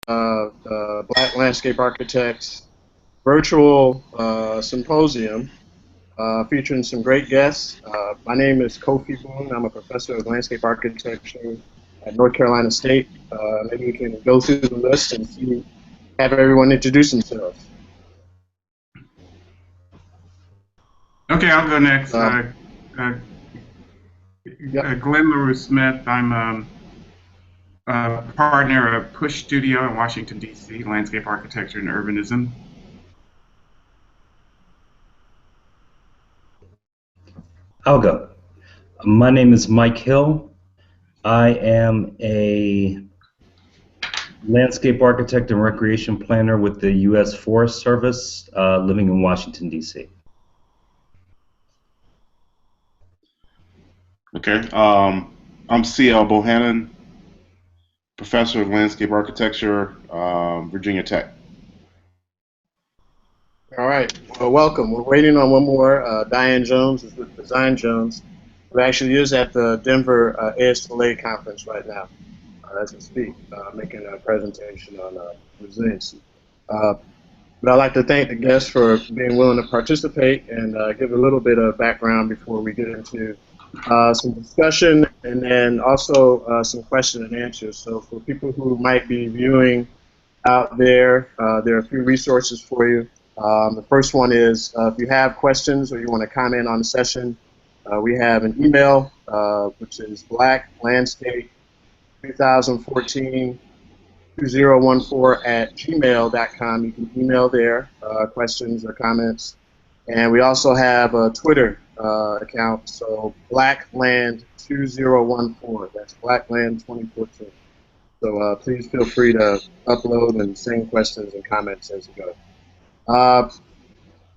Black Landscape Architects virtual symposium featuring some great guests. My name is Kofi Boone. I'm a professor of landscape architecture at North Carolina State. Maybe we can go through the list and have everyone introduce themselves. Okay, I'll go next. Glenn LaRue Smith. I'm a partner at Push Studio in Washington, D.C., landscape architecture and urbanism. I'll go. My name is Mike Hill. I am a landscape architect and recreation planner with the U.S. Forest Service, living in Washington, D.C. Okay, I'm C.L. Bohannan, professor of landscape architecture, Virginia Tech. All right, well, welcome. We're waiting on one more. Diane Jones is with Design Jones, who actually is at the Denver ASLA conference right now as we speak, making a presentation on resiliency. But I'd like to thank the guests for being willing to participate and give a little bit of background before we get into some discussion and then also some question and answers. So for people who might be viewing out there, there are a few resources for you. The first one is if you have questions or you want to comment on the session, we have an email, which is blacklandscape2014-2014 at gmail.com. You can email there questions or comments. And we also have a Twitter account, so blackland2014. That's blackland2014. So please feel free to upload and send questions and comments as you go.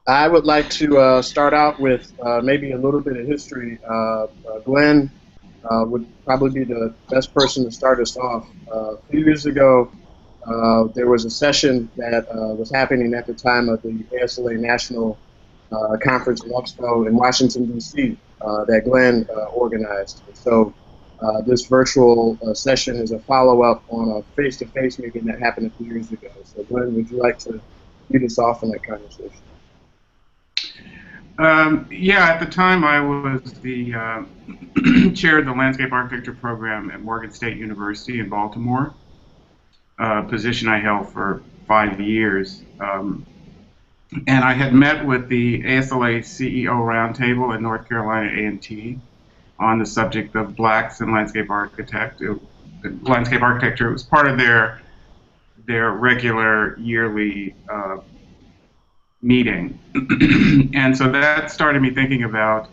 I would like to start out with maybe a little bit of history. Glenn would probably be the best person to start us off. A few years ago, there was a session that was happening at the time of the ASLA National Conference in Expo in Washington, D.C. That Glenn organized. So this virtual session is a follow-up on a face-to-face meeting that happened a few years ago. So Glenn, would you like to lead us off in that conversation? Yeah, at the time I was the chair of the landscape architecture program at Morgan State University in Baltimore, a position I held for 5 years. And I had met with the ASLA CEO Roundtable at North Carolina A&T on the subject of blacks in landscape architecture. It was part of their regular yearly meeting. And so that started me thinking about,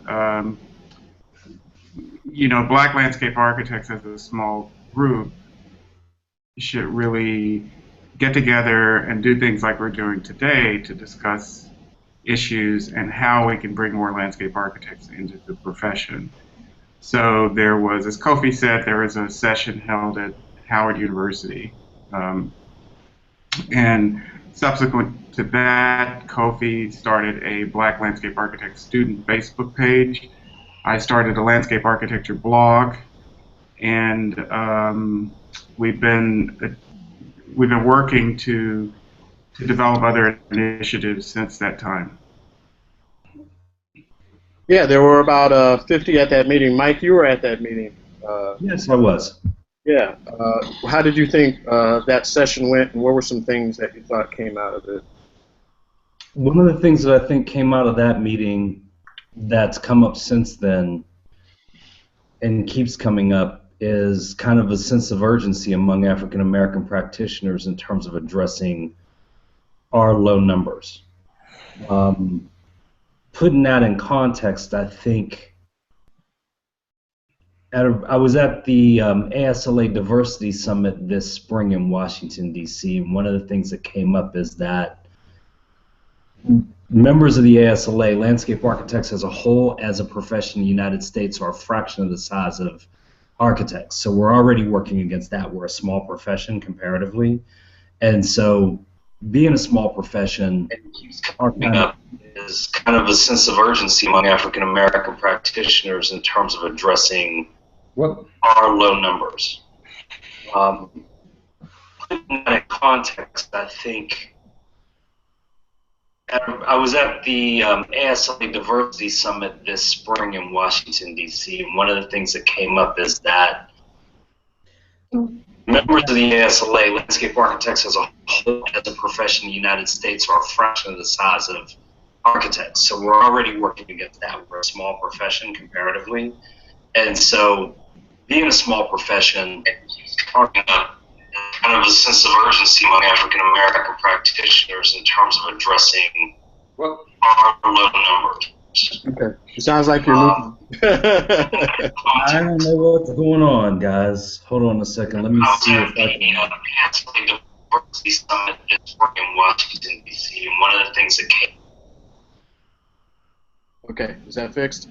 black landscape architects as a small group should really get together and do things like we're doing today to discuss issues and how we can bring more landscape architects into the profession. So there was, as Kofi said, there was a session held at Howard University. And subsequent to that, Kofi started a Black Landscape Architect student Facebook page. I started a landscape architecture blog, and we've been working to develop other initiatives since that time. Yeah, there were about 50 at that meeting. Mike, you were at that meeting. Yes, I was. Yeah. How did you think that session went, and what were some things that you thought came out of it? One of the things that I think came out of that meeting that's come up since then and keeps coming up is kind of a sense of urgency among African American practitioners in terms of addressing our low numbers. Putting that in context, I think I was at the ASLA Diversity Summit this spring in Washington, D.C., and one of the things that came up is that members of the ASLA, landscape architects as a whole, as a profession in the United States, are a fraction of the size of architects. So we're already working against that. We're a small profession comparatively. And so being a small profession is kind of a sense of urgency among African American practitioners in terms of addressing our low numbers. Putting that in context, I think I was at the ASLA Diversity Summit this spring in Washington, D.C., and one of the things that came up is that members of the ASLA, landscape architects as a whole, as a profession in the United States, are a fraction of the size of architects. So we're already working against that. We're a small profession comparatively. And so being a small profession, talking about kind of a sense of urgency among African American practitioners in terms of addressing our low numbers. Okay. It sounds like you're losing. I don't know what's going on, guys. Hold on a second. Let me see if I can. The Diversity Summit is working in Washington, D.C., and one of the things that came. Okay. Is that fixed?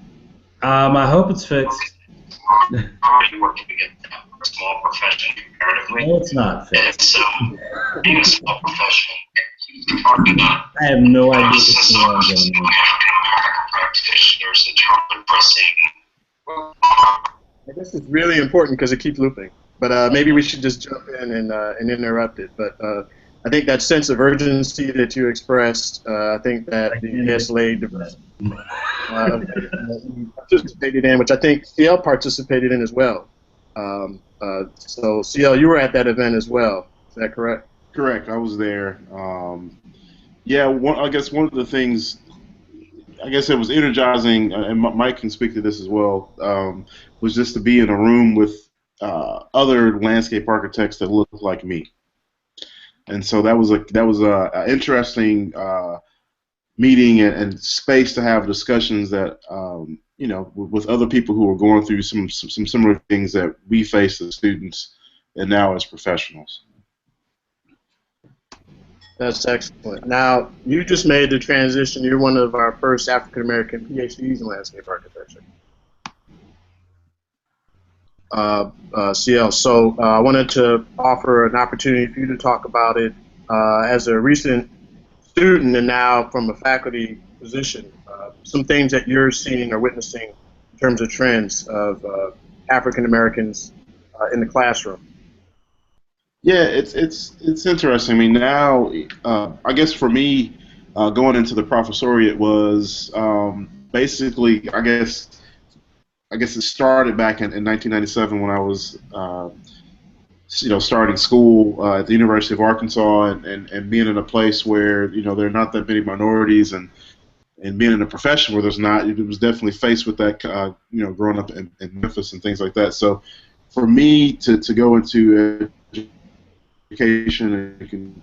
I hope it's fixed. Already working against that. We're a small profession comparatively. No, it's not fixed. So, being a small profession, I have no idea what's going on. African American practitioners in terms of addressing. I guess it's really important because it keeps looping. But maybe we should just jump in and interrupt it. But I think that sense of urgency that you expressed, I think that the ASLA participated in, which I think CL participated in as well. So CL, you were at that event as well. Is that correct? Correct. I was there. Yeah, I guess one of the things, I guess it was energizing, and Mike can speak to this as well, was just to be in a room with other landscape architects that looked like me. And so that was a interesting meeting and space to have discussions that you know, with other people who are going through some similar things that we face as students and now as professionals. That's excellent. Now, you just made the transition. You're one of our first African American PhDs in landscape architecture. CL, so I wanted to offer an opportunity for you to talk about it as a recent student and now from a faculty position. Some things that you're seeing or witnessing in terms of trends of African Americans in the classroom. Yeah, it's interesting. I mean, now I guess for me, going into the professoriate was basically, I guess it started back in 1997 when I was you know, starting school at the University of Arkansas and being in a place where, you know, there are not that many minorities and being in a profession where there's not, it was definitely faced with that, you know, growing up in Memphis and things like that. So for me to go into education and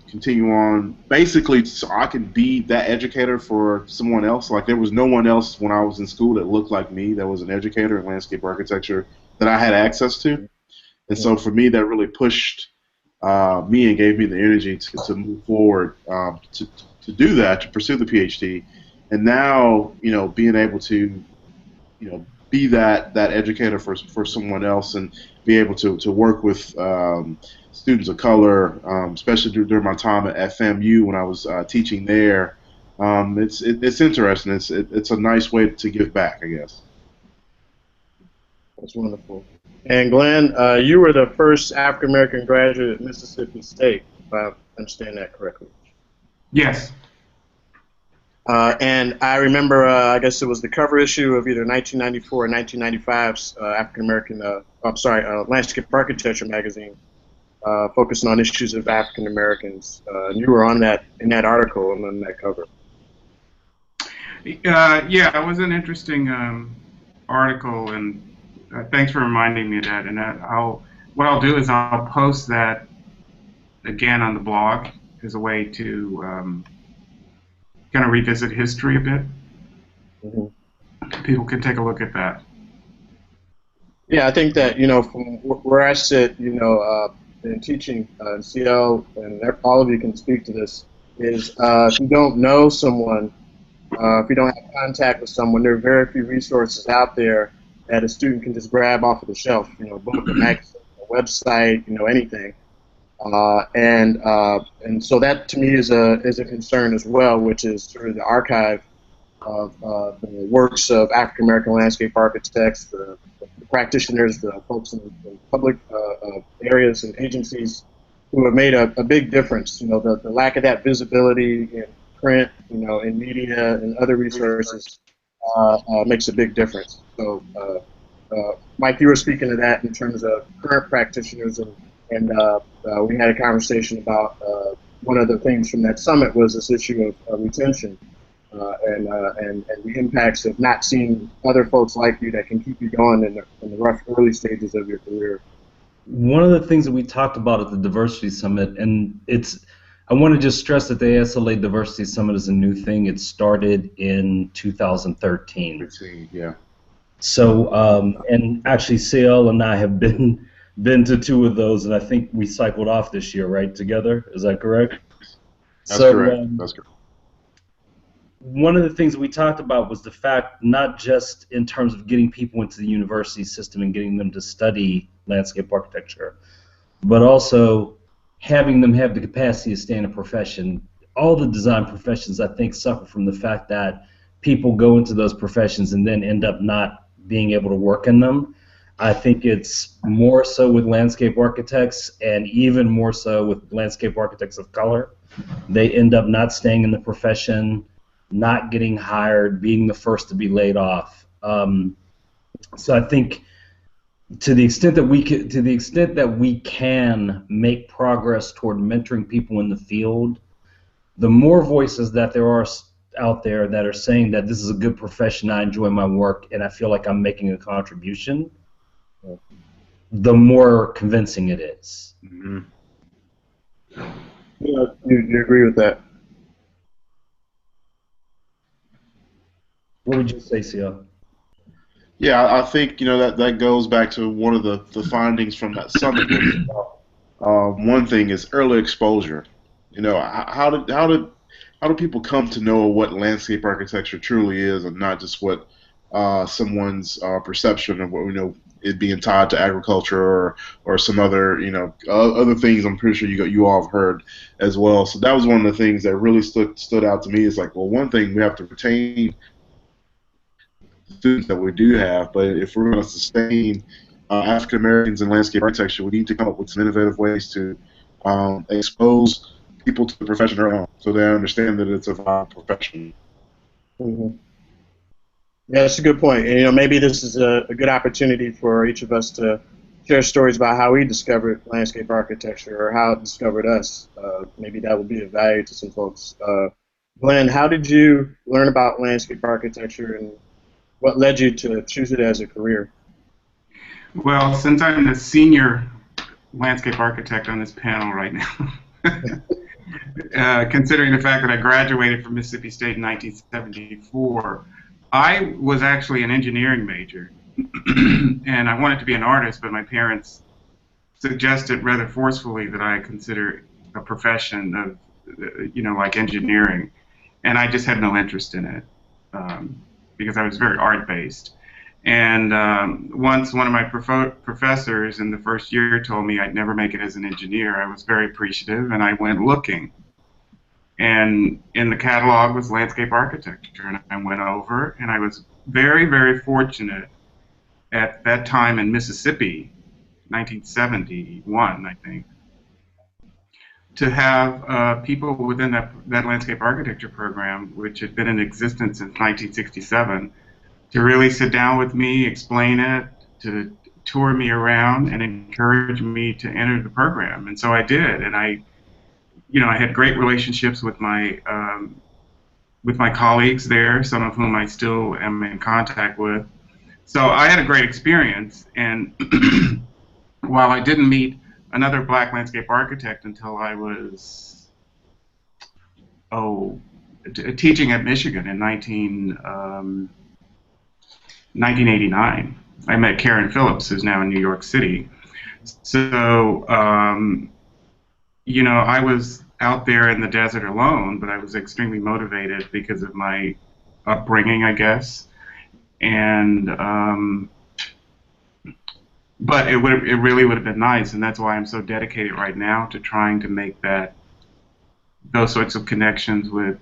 continue on, basically so I could be that educator for someone else. Like there was no one else when I was in school that looked like me that was an educator in landscape architecture that I had access to. And so for me, that really pushed me and gave me the energy to move forward, to do that, to pursue the PhD. And now, you know, being able to, you know, be that educator for someone else and be able to work with students of color, especially during my time at FAMU when I was teaching there. It's interesting. It's a nice way to give back, I guess. That's wonderful. And Glenn, you were the first African American graduate at Mississippi State, if I understand that correctly. Yes. And I remember, I guess it was the cover issue of either 1994 or 1995's African American, I'm sorry, Landscape Architecture magazine, focusing on issues of African Americans. And you were on that in that article and on that cover. Yeah, it was an interesting article, and thanks for reminding me of that. And what I'll do is I'll post that again on the blog as a way to kind of revisit history a bit. Mm-hmm. People can take a look at that. Yeah, I think that, you know, from where I sit, you know, in teaching, CL, and all of you can speak to this, is if you don't know someone, if you don't have contact with someone, there are very few resources out there that a student can just grab off of the shelf, you know, book, a magazine, a website, you know, anything. And so that to me is a concern as well, which is sort of the archive of the works of African American landscape architects, the practitioners, the folks in public areas and agencies who have made a big difference. You know, the lack of that visibility in print, you know, in media and other resources makes a big difference. So, Mike, you were speaking to that in terms of current practitioners, and we had a conversation about one of the things from that summit was this issue of retention and the impacts of not seeing other folks like you that can keep you going in the rough early stages of your career. One of the things that we talked about at the Diversity Summit, and I want to just stress that the ASLA Diversity Summit is a new thing. It started in 2013. Yeah. So, and actually, CL and I have been to 2 of those, and I think we cycled off this year, right, together? Is that correct? That's correct. That's correct. One of the things that we talked about was the fact, not just in terms of getting people into the university system and getting them to study landscape architecture, but also having them have the capacity to stay in a profession. All the design professions, I think, suffer from the fact that people go into those professions and then end up not being able to work in them. I think it's more so with landscape architects, and even more so with landscape architects of color. They end up not staying in the profession, not getting hired, being the first to be laid off. So I think to the extent that we can make progress toward mentoring people in the field, the more voices that there are out there that are saying that this is a good profession, I enjoy my work, and I feel like I'm making a contribution, the more convincing it is. Mm-hmm. Yeah, you agree with that? What would you say, CL? Yeah, I think that goes back to one of the findings from that summit. One thing is early exposure. How do people come to know what landscape architecture truly is, and not just what someone's perception of what we know it being tied to agriculture or some other other things. I'm pretty sure you all have heard as well. So that was one of the things that really stood out to me. Is like, well, one thing we have to retain students that we do have, but if we're going to sustain African Americans in landscape architecture, we need to come up with some innovative ways to expose people to the profession early on, so they understand that it's a viable profession. Mm-hmm. Yeah, that's a good point. And maybe this is a good opportunity for each of us to share stories about how we discovered landscape architecture or how it discovered us. Maybe that will be of value to some folks. Glenn, how did you learn about landscape architecture, and what led you to choose it as a career? Well, since I'm the senior landscape architect on this panel right now, considering the fact that I graduated from Mississippi State in 1974, I was actually an engineering major, and I wanted to be an artist, but my parents suggested rather forcefully that I consider a profession of, like engineering, and I just had no interest in it because I was very art-based. And once one of my professors in the first year told me I'd never make it as an engineer, I was very appreciative, and I went looking. And in the catalog was landscape architecture, and I went over, and I was very, very fortunate at that time in Mississippi, 1971, I think, to have people within that landscape architecture program, which had been in existence since 1967, to really sit down with me, explain it, to tour me around, and encourage me to enter the program. And so I did, and I had great relationships with my colleagues there, some of whom I still am in contact with. So I had a great experience, and while I didn't meet another black landscape architect until I was teaching at Michigan in 1989. I met Karen Phillips, who's now in New York City. So, I was out there in the desert alone, but I was extremely motivated because of my upbringing, I guess. And, but it really would have been nice, and that's why I'm so dedicated right now to trying to make those sorts of connections with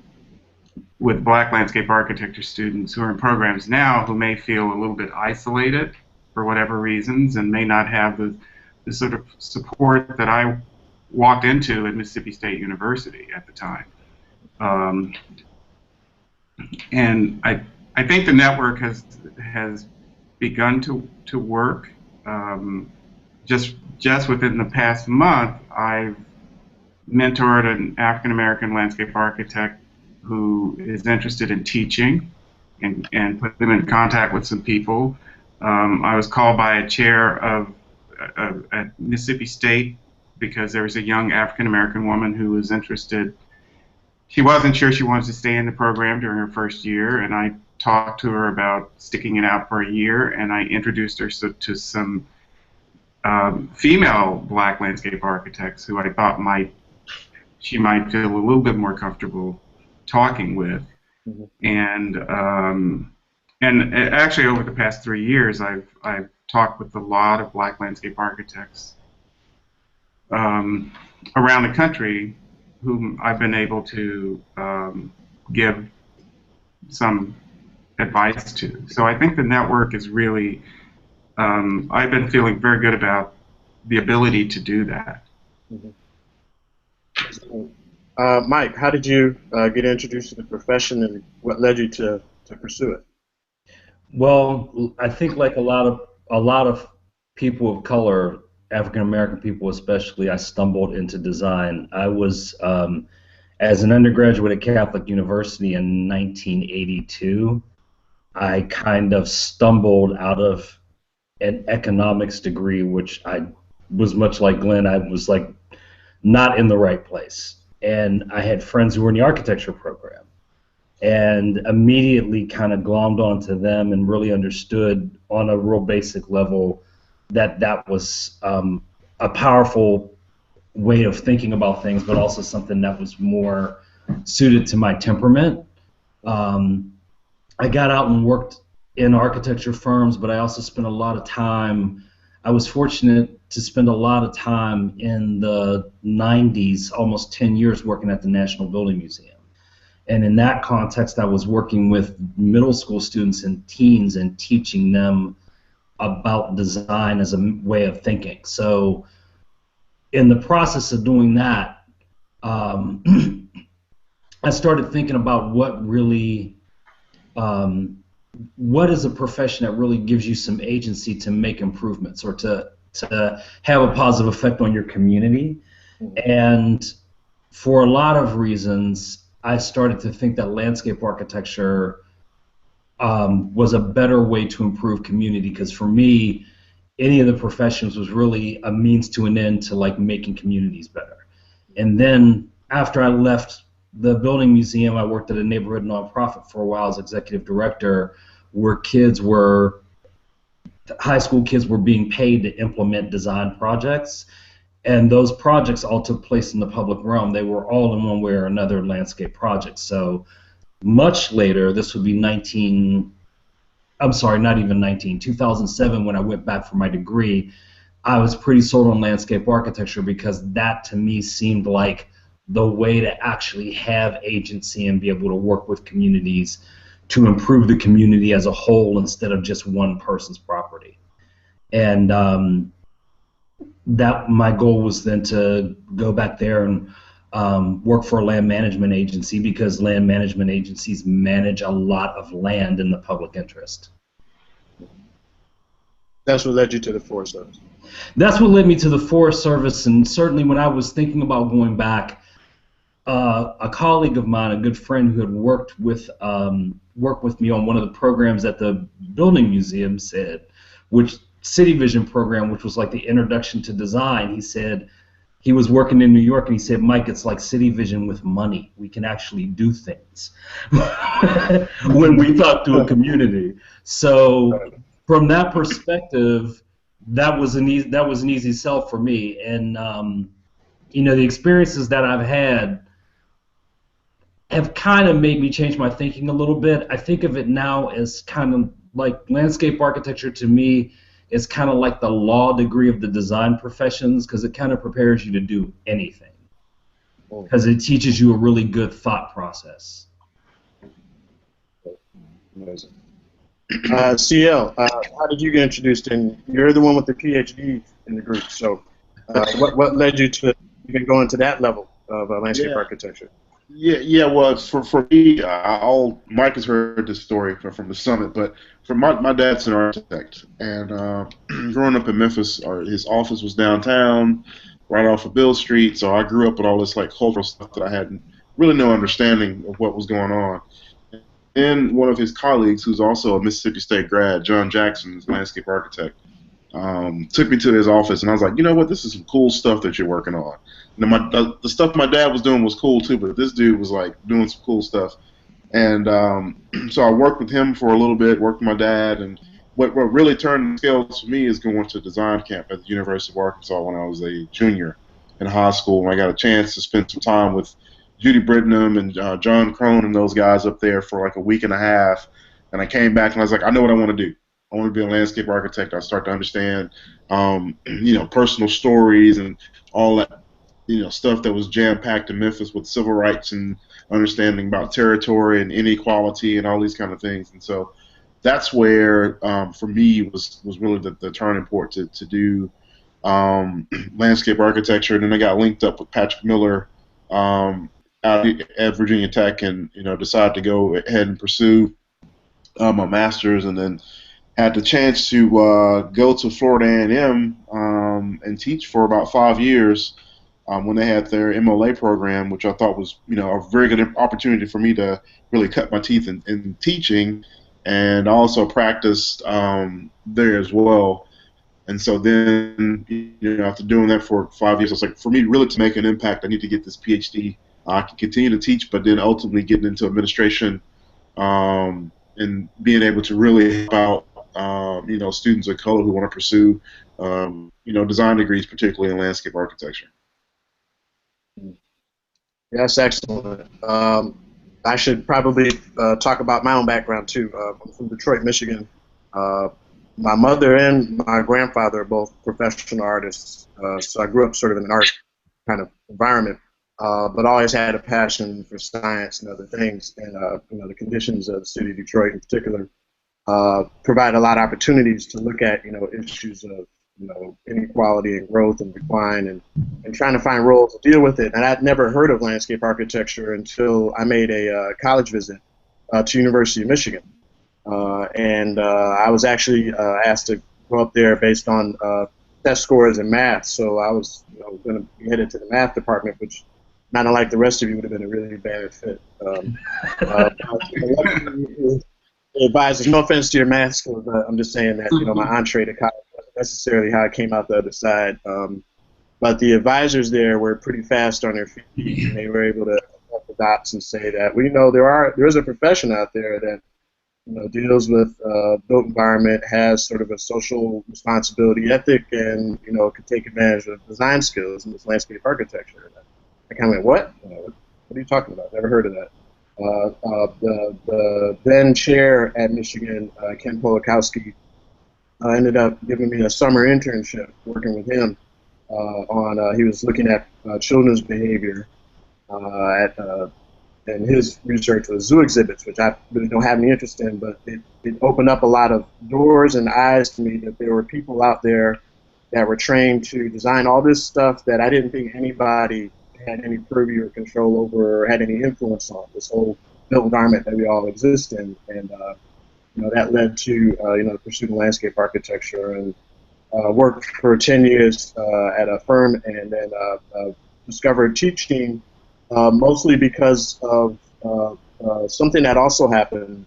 black landscape architecture students who are in programs now who may feel a little bit isolated for whatever reasons and may not have the sort of support that I walked into at Mississippi State University at the time. And I think the network has begun to work. Just within the past month, I've mentored an African American landscape architect who is interested in teaching, and put them in contact with some people. I was called by a chair at Mississippi State because there was a young African American woman who was interested. She wasn't sure she wanted to stay in the program during her first year, and I talked to her about sticking it out for a year, and I introduced her to some female black landscape architects who I thought she might feel a little bit more comfortable talking with. Mm-hmm. And actually over the past 3 years, I've talked with a lot of black landscape architects around the country whom I've been able to give some advice to. So I think the network is really, I've been feeling very good about the ability to do that. Mm-hmm. Mike, how did you get introduced to the profession, and what led you to pursue it? Well, I think like a lot of people of color, African American people especially, I stumbled into design. I was as an undergraduate at Catholic University in 1982. I kind of stumbled out of an economics degree, which I was much like Glenn. I was like not in the right place, and I had friends who were in the architecture program, and immediately kind of glommed onto them and really understood on a real basic level that was a powerful way of thinking about things, but also something that was more suited to my temperament. I got out and worked in architecture firms, but I also spent a lot of time. I was fortunate to spend a lot of time in the 90s, almost 10 years working at the National Building Museum. And in that context, I was working with middle school students and teens and teaching them about design as a way of thinking. So in the process of doing that, I started thinking about what really, what is a profession that really gives you some agency to make improvements or to have a positive effect on your community. And for a lot of reasons, I started to think that landscape architecture was a better way to improve community, because for me, any of the professions was really a means to an end to like making communities better. And then after I left the building museum, I worked at a neighborhood nonprofit for a while as executive director, where high school kids were being paid to implement design projects. And those projects all took place in the public realm. They were all in one way or another landscape projects. So much later, this would be 2007, when I went back for my degree, I was pretty sold on landscape architecture, because that to me seemed like the way to actually have agency and be able to work with communities to improve the community as a whole instead of just one person's property. And that my goal was then to go back there and work for a land management agency, because land management agencies manage a lot of land in the public interest. That's what led you to the Forest Service. That's what led me to the Forest Service, and certainly when I was thinking about going back, a colleague of mine, a good friend who had worked with me on one of the programs at the Building Museum, said, which City Vision program, which was like the introduction to design, he said, he was working in New York, and he said, Mike, it's like City Vision with money. We can actually do things when we talk to a community. So from that perspective, that was an easy sell for me. And you know, the experiences that I've had have kind of made me change my thinking a little bit. I think of it now as kind of like landscape architecture to me is kind of like the law degree of the design professions, because it kind of prepares you to do anything, because it teaches you a really good thought process. Amazing. CL, how did you get introduced in? You're the one with the PhD in the group, so what led you to can go into that level of landscape Yeah. architecture. Yeah. Well, for me, Mike has heard this story from the summit, but for my dad's an architect, and growing up in Memphis, his office was downtown, right off of Bill Street. So I grew up with all this like cultural stuff that I had really no understanding of what was going on. And one of his colleagues, who's also a Mississippi State grad, John Jackson, is a landscape architect, took me to his office, and I was like, you know what, this is some cool stuff that you're working on. Now, the stuff my dad was doing was cool too, but this dude was like doing some cool stuff. And so I worked with him for a little bit, worked with my dad, and what really turned the scales for me is going to design camp at the University of Arkansas when I was a junior in high school, and I got a chance to spend some time with Judy Brittenham and John Crone and those guys up there for like a week and a half. And I came back and I was like, I know what I want to do. I want to be a landscape architect. I start to understand, personal stories and all that, stuff that was jam-packed in Memphis with civil rights and understanding about territory and inequality and all these kind of things. And so that's where, for me, was really the turning point to do landscape architecture. And then I got linked up with Patrick Miller out at Virginia Tech, and decided to go ahead and pursue my master's, and then had the chance to go to Florida A&M and teach for about 5 years when they had their MLA program, which I thought was a very good opportunity for me to really cut my teeth in teaching, and I also practiced there as well. And so then, after doing that for 5 years, I was like, for me really to make an impact, I need to get this PhD. I can continue to teach, but then ultimately getting into administration and being able to really help out, students of color who want to pursue, design degrees, particularly in landscape architecture. That's excellent. I should probably talk about my own background too. I'm from Detroit, Michigan. My mother and my grandfather are both professional artists, so I grew up sort of in an art kind of environment. But always had a passion for science and other things, and the conditions of the city of Detroit in particular provide a lot of opportunities to look at issues of inequality and growth and decline, and trying to find roles to deal with it. And I'd never heard of landscape architecture until I made a college visit to University of Michigan, and I was actually asked to go up there based on test scores in math. So I was going to be headed to the math department, which, not unlike the rest of you, would have been a really bad fit. Advisors, no offense to your math skills, I'm just saying that my entree to college wasn't necessarily how I came out the other side. But the advisors there were pretty fast on their feet, and they were able to connect the dots and say that, well, there is a profession out there that deals with built environment, has sort of a social responsibility ethic, and can take advantage of design skills in this landscape architecture. I kind of went, what? What are you talking about? Never heard of that. The then chair at Michigan, Ken Polakowski, ended up giving me a summer internship working with him he was looking at children's behavior and his research was zoo exhibits, which I really don't have any interest in, but it opened up a lot of doors and eyes to me that there were people out there that were trained to design all this stuff that I didn't think anybody had any purview or control over or had any influence on, this whole built environment that we all exist in. And that led to the pursuit of landscape architecture, and worked for 10 years at a firm, and then discovered teaching mostly because of something that also happened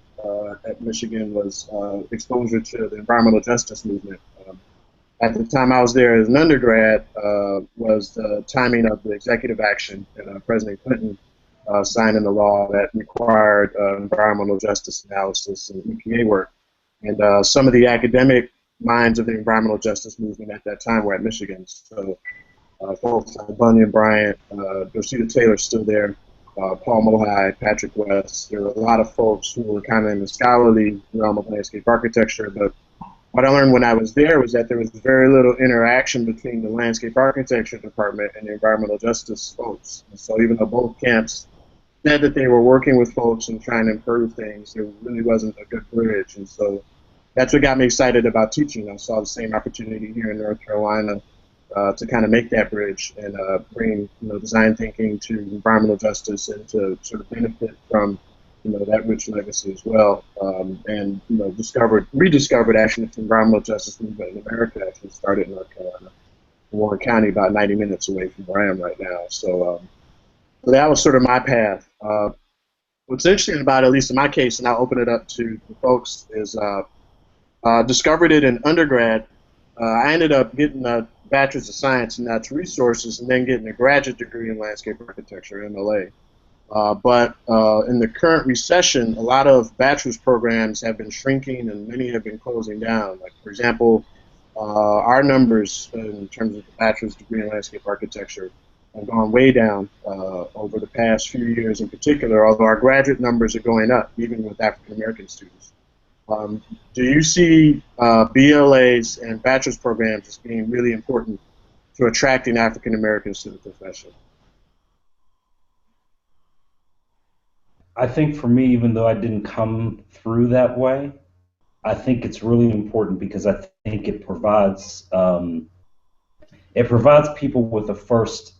at Michigan was exposure to the environmental justice movement. At the time I was there as an undergrad was the timing of the executive action, and President Clinton signing the law that required environmental justice analysis and EPA work. And some of the academic minds of the environmental justice movement at that time were at Michigan. So folks like Bunyan Bryant, Rosita Taylor's still there, Paul Mohai, Patrick West. There were a lot of folks who were kind of in the scholarly realm of landscape architecture, but what I learned when I was there was that there was very little interaction between the landscape architecture department and the environmental justice folks. And so even though both camps said that they were working with folks and trying to improve things, there really wasn't a good bridge. And so that's what got me excited about teaching. I saw the same opportunity here in North Carolina to kind of make that bridge and bring design thinking to environmental justice and to sort of benefit from that rich legacy as well. And rediscovered actually the environmental justice movement in America actually started in North Carolina, Warren County, about 90 minutes away from where I am right now. So that was sort of my path. What's interesting about it, at least in my case, and I'll open it up to the folks, is discovered it in undergrad. I ended up getting a Bachelor's of Science in Natural Resources and then getting a graduate degree in Landscape Architecture, MLA. But in the current recession, a lot of bachelor's programs have been shrinking and many have been closing down. Like, for example, our numbers in terms of the bachelor's degree in landscape architecture have gone way down over the past few years in particular, although our graduate numbers are going up, even with African American students. Do you see BLAs and bachelor's programs as being really important to attracting African Americans to the profession? I think for me, even though I didn't come through that way, I think it's really important because I think it provides people with a first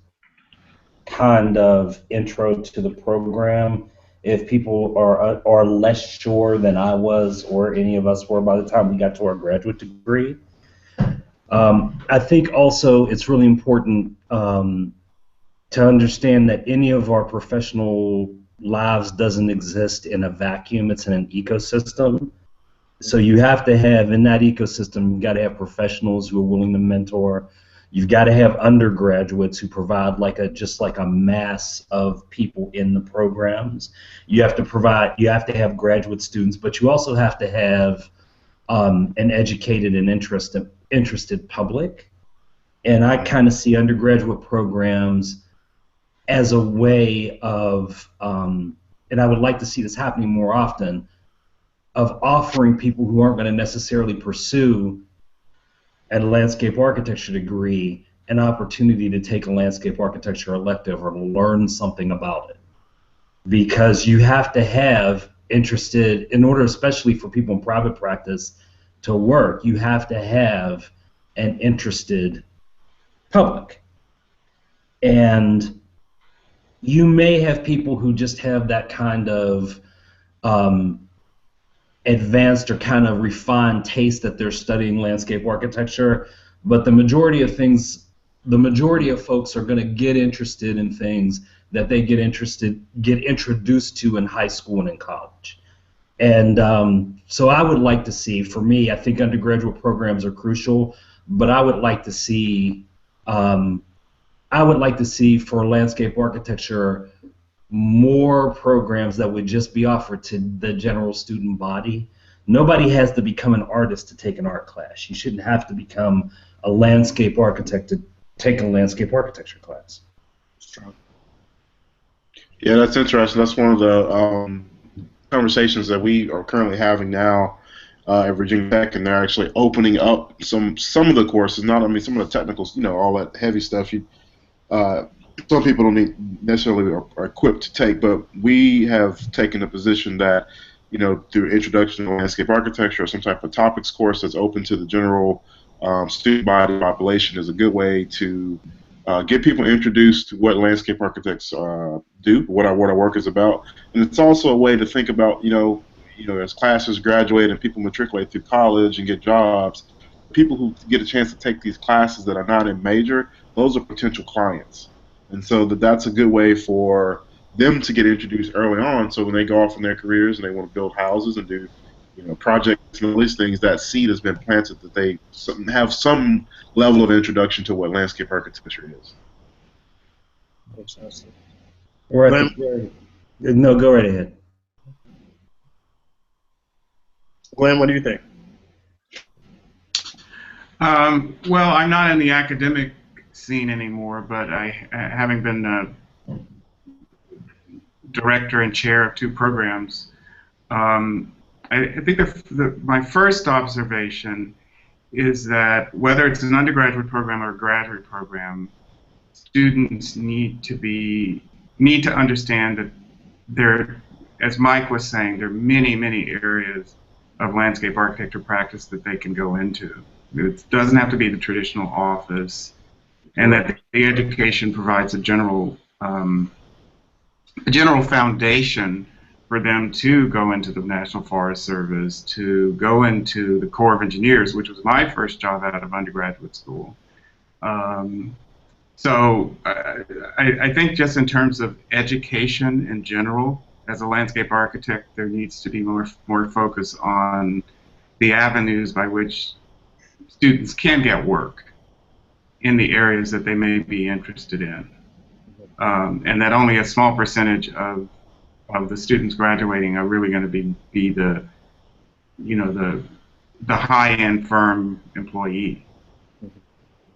kind of intro to the program. If people are less sure than I was or any of us were by the time we got to our graduate degree, I think also it's really important to understand that any of our professional lives doesn't exist in a vacuum. It's in an ecosystem. So you have to have, in that ecosystem, you've got to have professionals who are willing to mentor. You've got to have undergraduates who provide just like a mass of people in the programs. You have to have graduate students, but you also have to have an educated and interested public. And I kind of see undergraduate programs as a way of, and I would like to see this happening more often, of offering people who aren't going to necessarily pursue a landscape architecture degree an opportunity to take a landscape architecture elective or learn something about it. Because you have to have interested, in order especially for people in private practice to work, you have to have an interested public. And you may have people who just have that kind of advanced or kind of refined taste that they're studying landscape architecture, but the majority of folks are going to get interested in things that they get introduced to in high school and in college. And so I would like to see, for me, I think undergraduate programs are crucial, but I would like to see for landscape architecture more programs that would just be offered to the general student body. Nobody has to become an artist to take an art class. You shouldn't have to become a landscape architect to take a landscape architecture class. Yeah, that's interesting. That's one of the conversations that we are currently having now at Virginia Tech, and they're actually opening up some of the courses. Some of the technicals, all that heavy stuff. Some people don't necessarily are equipped to take, but we have taken a position that, through introduction to landscape architecture or some type of topics course that's open to the general student body population is a good way to get people introduced to what landscape architects do, what our work is about, and it's also a way to think about, as classes graduate and people matriculate through college and get jobs, people who get a chance to take these classes that are not in major, those are potential clients. And so that's a good way for them to get introduced early on, so when they go off in their careers and they want to build houses and do projects and all these things, that seed has been planted that they have some level of introduction to what landscape architecture is. No, go right ahead. Glenn, what do you think? Well, I'm not in the academic scene anymore, but having been director and chair of 2 programs, I think my first observation is that whether it's an undergraduate program or a graduate program, students need to understand that there, as Mike was saying, there are many, many areas of landscape architecture practice that they can go into. It doesn't have to be the traditional office. and that the education provides a general foundation for them to go into the National Forest Service, to go into the Corps of Engineers, which was my first job out of undergraduate school. So I think just in terms of education in general, as a landscape architect, there needs to be more focus on the avenues by which students can get work in the areas that they may be interested in, and that only a small percentage of the students graduating are really going to be the high-end firm employee.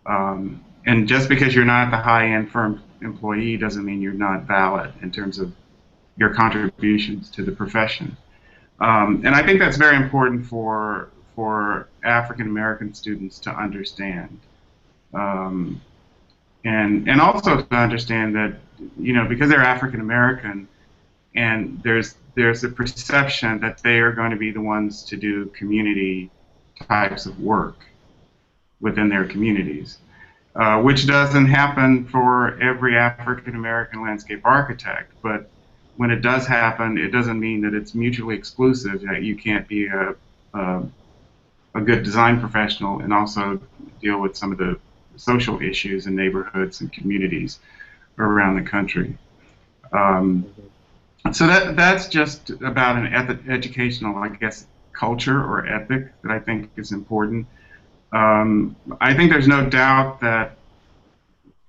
And just because you're not the high-end firm employee doesn't mean you're not valid in terms of your contributions to the profession. And I think that's very important for African American students to understand, and also to understand that because they're African American, and there's a perception that they are going to be the ones to do community types of work within their communities, which doesn't happen for every African American landscape architect. But when it does happen, it doesn't mean that it's mutually exclusive, that you can't be a good design professional and also deal with some of the social issues in neighborhoods and communities around the country. So that's just about an educational, I guess, culture or ethic that I think is important. I think there's no doubt that,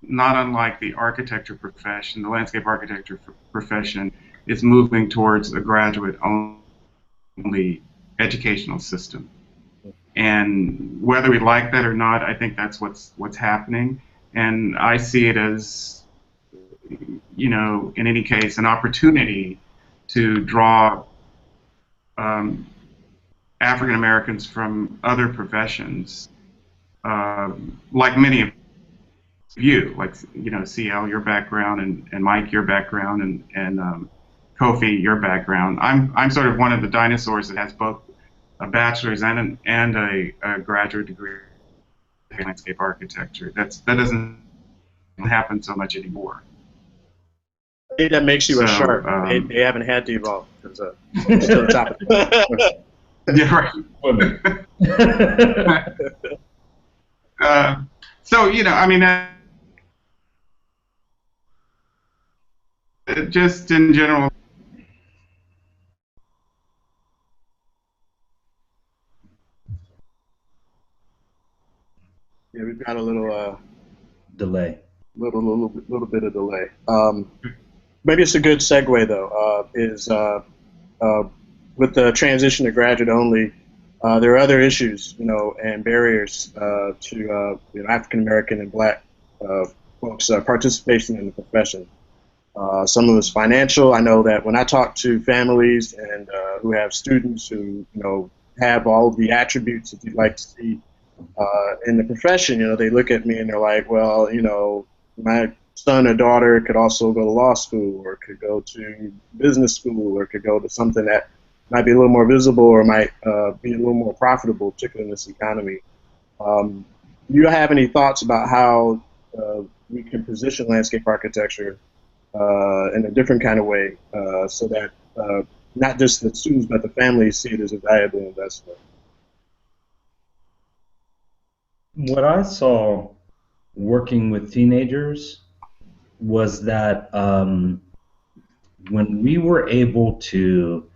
not unlike the architecture profession, the landscape architecture profession is moving towards a graduate-only educational system. And whether we like that or not, I think that's what's happening. And I see it as, in any case, an opportunity to draw African Americans from other professions, like many of you, like CL, your background, and Mike, your background, and Kofi, your background. I'm sort of one of the dinosaurs that has both a bachelor's and a graduate degree in landscape architecture. That doesn't happen so much anymore. I think that makes you a shark. They haven't had to evolve. It's still a topic. Yeah, right. So I mean, just in general. Yeah, we've got a little delay. Little bit of delay. Maybe it's a good segue though. With the transition to graduate only, there are other issues, and barriers to African American and Black folks' participation in the profession. Some of it's financial. I know that when I talk to families and who have students who have all of the attributes that you'd like to see in the profession, they look at me and they're like, well, my son or daughter could also go to law school, or could go to business school, or could go to something that might be a little more visible, or might be a little more profitable, particularly in this economy. Do you have any thoughts about how we can position landscape architecture in a different kind of way, so that not just the students but the families see it as a valuable investment? What I saw working with teenagers was that when we were able to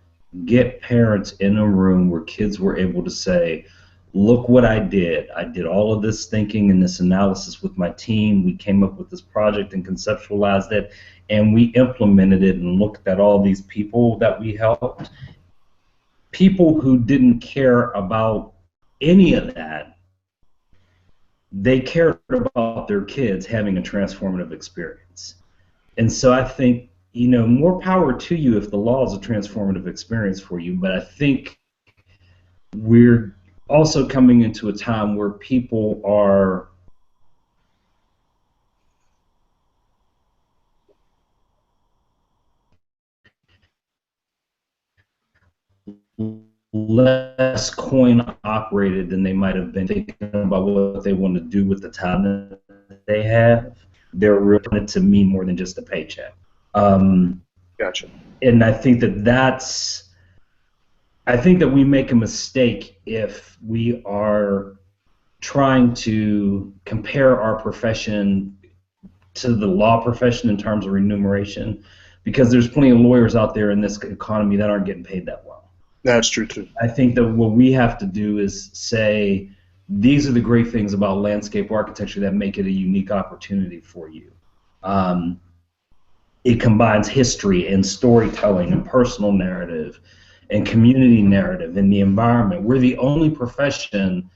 get parents in a room where kids were able to say, look what I did all of this thinking and this analysis with my team, we came up with this project and conceptualized it, and we implemented it and looked at all these people that we helped. People who didn't care about any of that, they cared about their kids having a transformative experience. And so I think, more power to you if the law is a transformative experience for you, but I think we're also coming into a time where people are less coin operated than they might have been, thinking about what they want to do with the talent that they have, they're really to mean more than just a paycheck. Gotcha. And I think that we make a mistake if we are trying to compare our profession to the law profession in terms of remuneration, because there's plenty of lawyers out there in this economy that aren't getting paid that well. That's true too. I think that what we have to do is say, these are the great things about landscape architecture that make it a unique opportunity for you. It combines history and storytelling and personal narrative and community narrative and the environment. We're the only profession,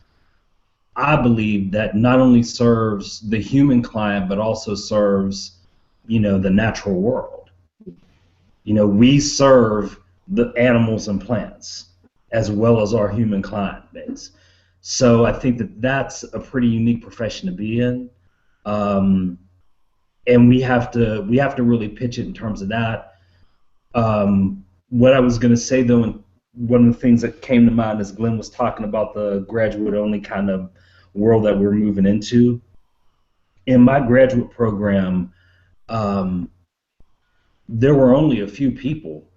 I believe, that not only serves the human client but also serves, the natural world. We serve the animals and plants as well as our human client base. So I think that that's a pretty unique profession to be in, and we have to really pitch it in terms of that. What I was going to say though, and one of the things that came to mind as Glenn was talking about the graduate only kind of world that we're moving into. In my graduate program, there were only a few people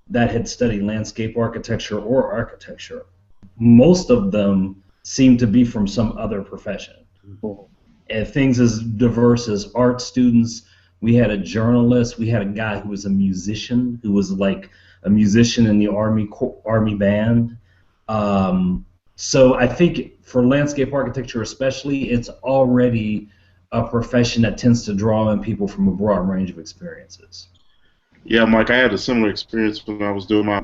that had studied landscape architecture or architecture. Most of them seemed to be from some other profession. And things as diverse as art students. We had a journalist. We had a guy who was a musician, who was like a musician in the army band. So I think for landscape architecture especially, it's already a profession that tends to draw in people from a broad range of experiences. Yeah, Mike, I had a similar experience when I was doing my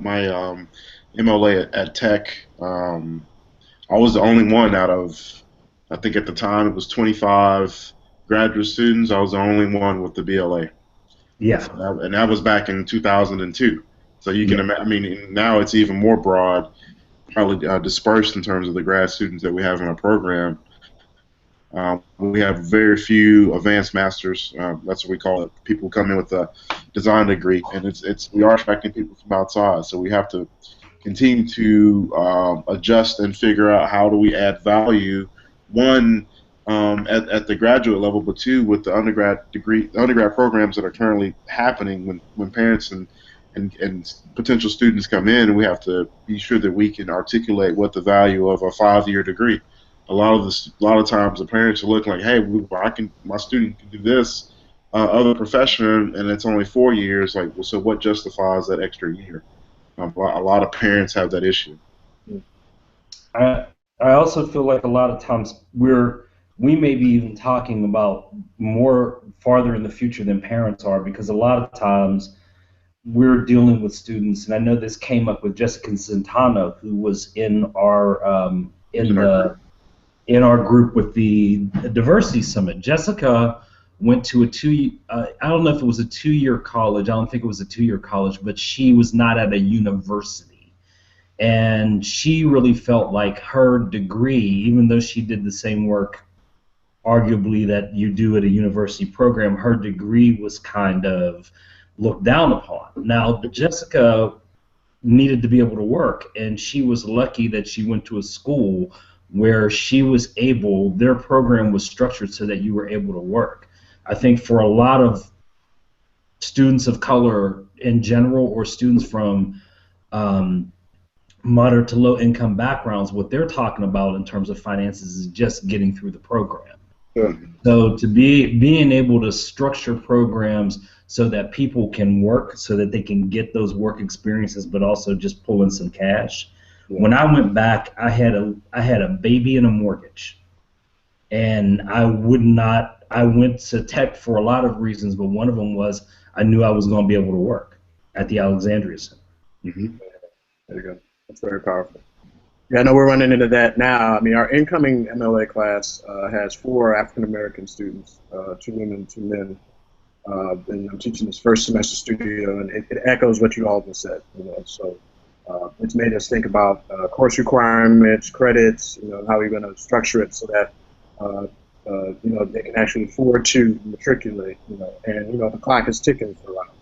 MLA at Tech. I was the only one out of, I think at the time it was 25 graduate students. I was the only one with the BLA. Yeah. And that was back in 2002. So you can imagine, I mean, now it's even more broad, probably dispersed in terms of the grad students that we have in our program. We have very few advanced masters. That's what we call it. People come in with a design degree, and we are attracting people from outside. So we have to continue to adjust and figure out how do we add value. One, at the graduate level, but two, with the undergrad programs that are currently happening when parents and potential students come in, we have to be sure that we can articulate what the value of a 5-year degree. A lot of times the parents are looking like, hey, my student can do this other profession, and it's only 4 years. Like, well, so what justifies that extra year? A lot of parents have that issue. I also feel like a lot of times we may be even talking about more farther in the future than parents are, because a lot of times we're dealing with students, and I know this came up with Jessica Santana, who was in our group with the Diversity Summit. Jessica went to I don't know if it was a 2-year college. I don't think it was a 2-year college, but she was not at a university. And she really felt like her degree, even though she did the same work arguably that you do at a university program, her degree was kind of looked down upon. Now, Jessica needed to be able to work, and she was lucky that she went to a school where she was able, their program was structured so that you were able to work. I think for a lot of students of color in general, or students from moderate to low income backgrounds, what they're talking about in terms of finances is just getting through the program. Sure. So to being able to structure programs so that people can work, so that they can get those work experiences, but also just pull in some cash. Yeah. When I went back, I had a baby and a mortgage, and I went to Tech for a lot of reasons, but one of them was I knew I was going to be able to work at the Alexandria Center. Mm-hmm. There you go. That's very powerful. Yeah, I know we're running into that now. I mean, our incoming MLA class has 4 African American students, 2 women, 2 men. And I'm teaching this first semester studio, and it echoes what you all just said. So it's made us think about course requirements, credits, how we're going to structure it so that they can actually afford to matriculate, and the clock is ticking for a while.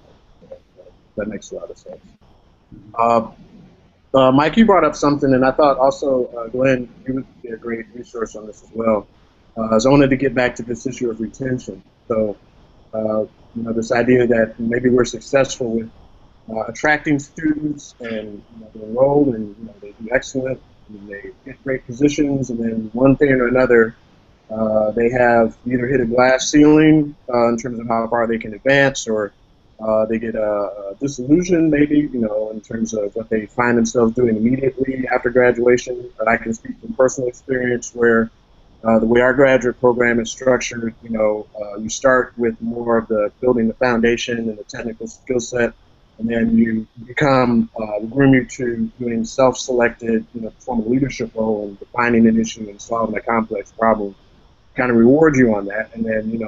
That makes a lot of sense. Mike, you brought up something, and I thought also, Glenn, you would be a great resource on this as well. So I wanted to get back to this issue of retention. So, this idea that maybe we're successful with attracting students and they enroll and they do excellent and they get great positions, and then one thing or another they have either hit a glass ceiling in terms of how far they can advance, or they get disillusioned maybe, in terms of what they find themselves doing immediately after graduation. But I can speak from personal experience where the way our graduate program is structured, you start with more of the building the foundation and the technical skill set, and then you become, we groom you to doing self-selected, form a leadership role and defining an issue and solving a complex problem. Kind of reward you on that, and then,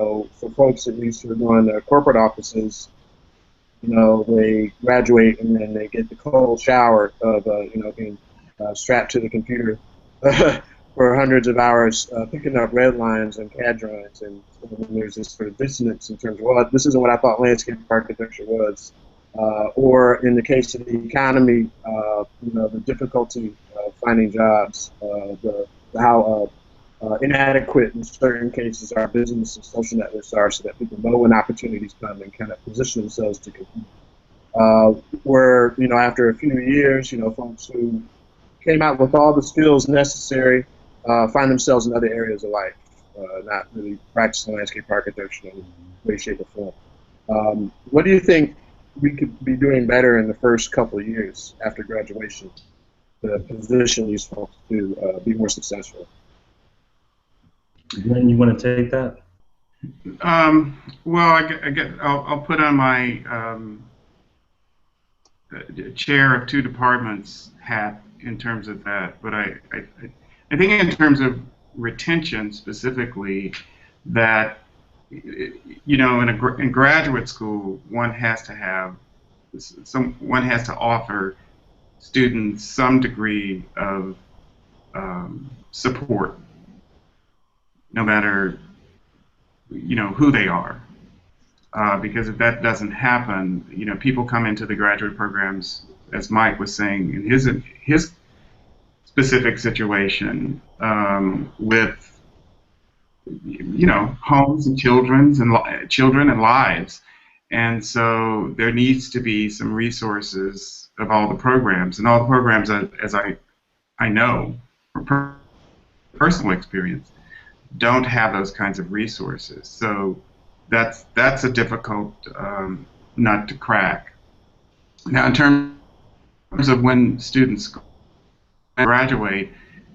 for folks at least who are going to corporate offices, they graduate and then they get the cold shower of, being strapped to the computer for hundreds of hours, picking up red lines and CAD drawings, and there's this sort of dissonance in terms of, well, this isn't what I thought landscape architecture was. Or in the case of the economy, the difficulty of finding jobs, how inadequate in certain cases our business and social networks are, so that people know when opportunities come and kind of position themselves to compete. Where, after a few years, folks who came out with all the skills necessary find themselves in other areas of life, not really practicing landscape architecture in any way, shape, or form. What do you think we could be doing better in the first couple of years after graduation to position these folks to be more successful? Glenn, you want to take that? Well, I'll put on my chair of two departments hat in terms of that, but I think in terms of retention specifically, that in graduate school one has to offer students some degree of support, no matter who they are, because if that doesn't happen, people come into the graduate programs, as Mike was saying, in his specific situation, with homes and children and lives, and so there needs to be some resources of all the programs, and all the programs, as I know from personal experience, don't have those kinds of resources. So that's a difficult nut to crack. Now, in terms of when students graduate,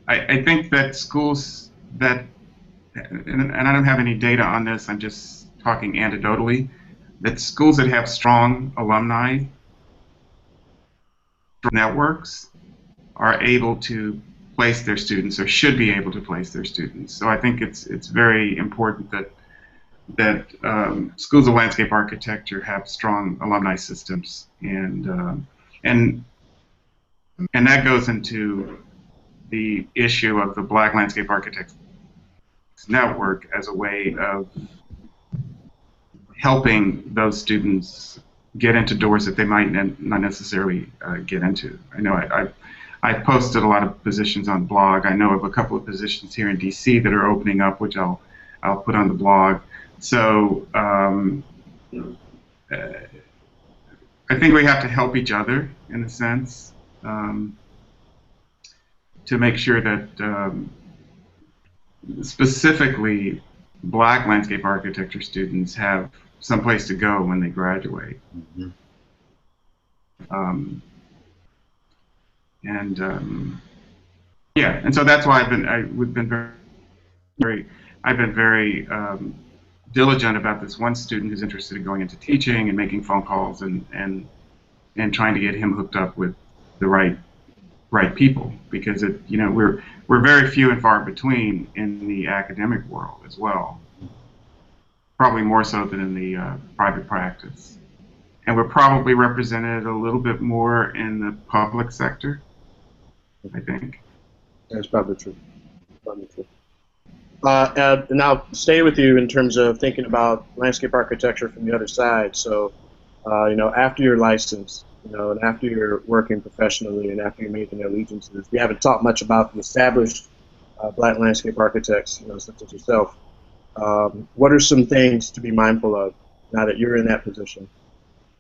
I think that schools that, and I don't have any data on this, I'm just talking anecdotally, that schools that have strong alumni networks are able to place their students, or should be able to place their students. So I think it's very important that schools of landscape architecture have strong alumni systems, and that goes into the issue of the Black Landscape Architects Network as a way of helping those students get into doors that they might not necessarily get into. I know I posted a lot of positions on the blog. I know of a couple of positions here in DC that are opening up, which I'll put on the blog. So I think we have to help each other in a sense, to make sure that specifically Black landscape architecture students have some place to go when they graduate. Mm-hmm. Yeah, and so that's why we've been very diligent about this one student who's interested in going into teaching and making phone calls and trying to get him hooked up with the right people, because we're very few and far between in the academic world as well, probably more so than in the private practice, and we're probably represented a little bit more in the public sector, I think. That's probably true. And I'll stay with you in terms of thinking about landscape architecture from the other side. So, after you're licensed, and after you're working professionally, and after you're making allegiances, we haven't talked much about the established Black landscape architects, such as yourself. What are some things to be mindful of now that you're in that position?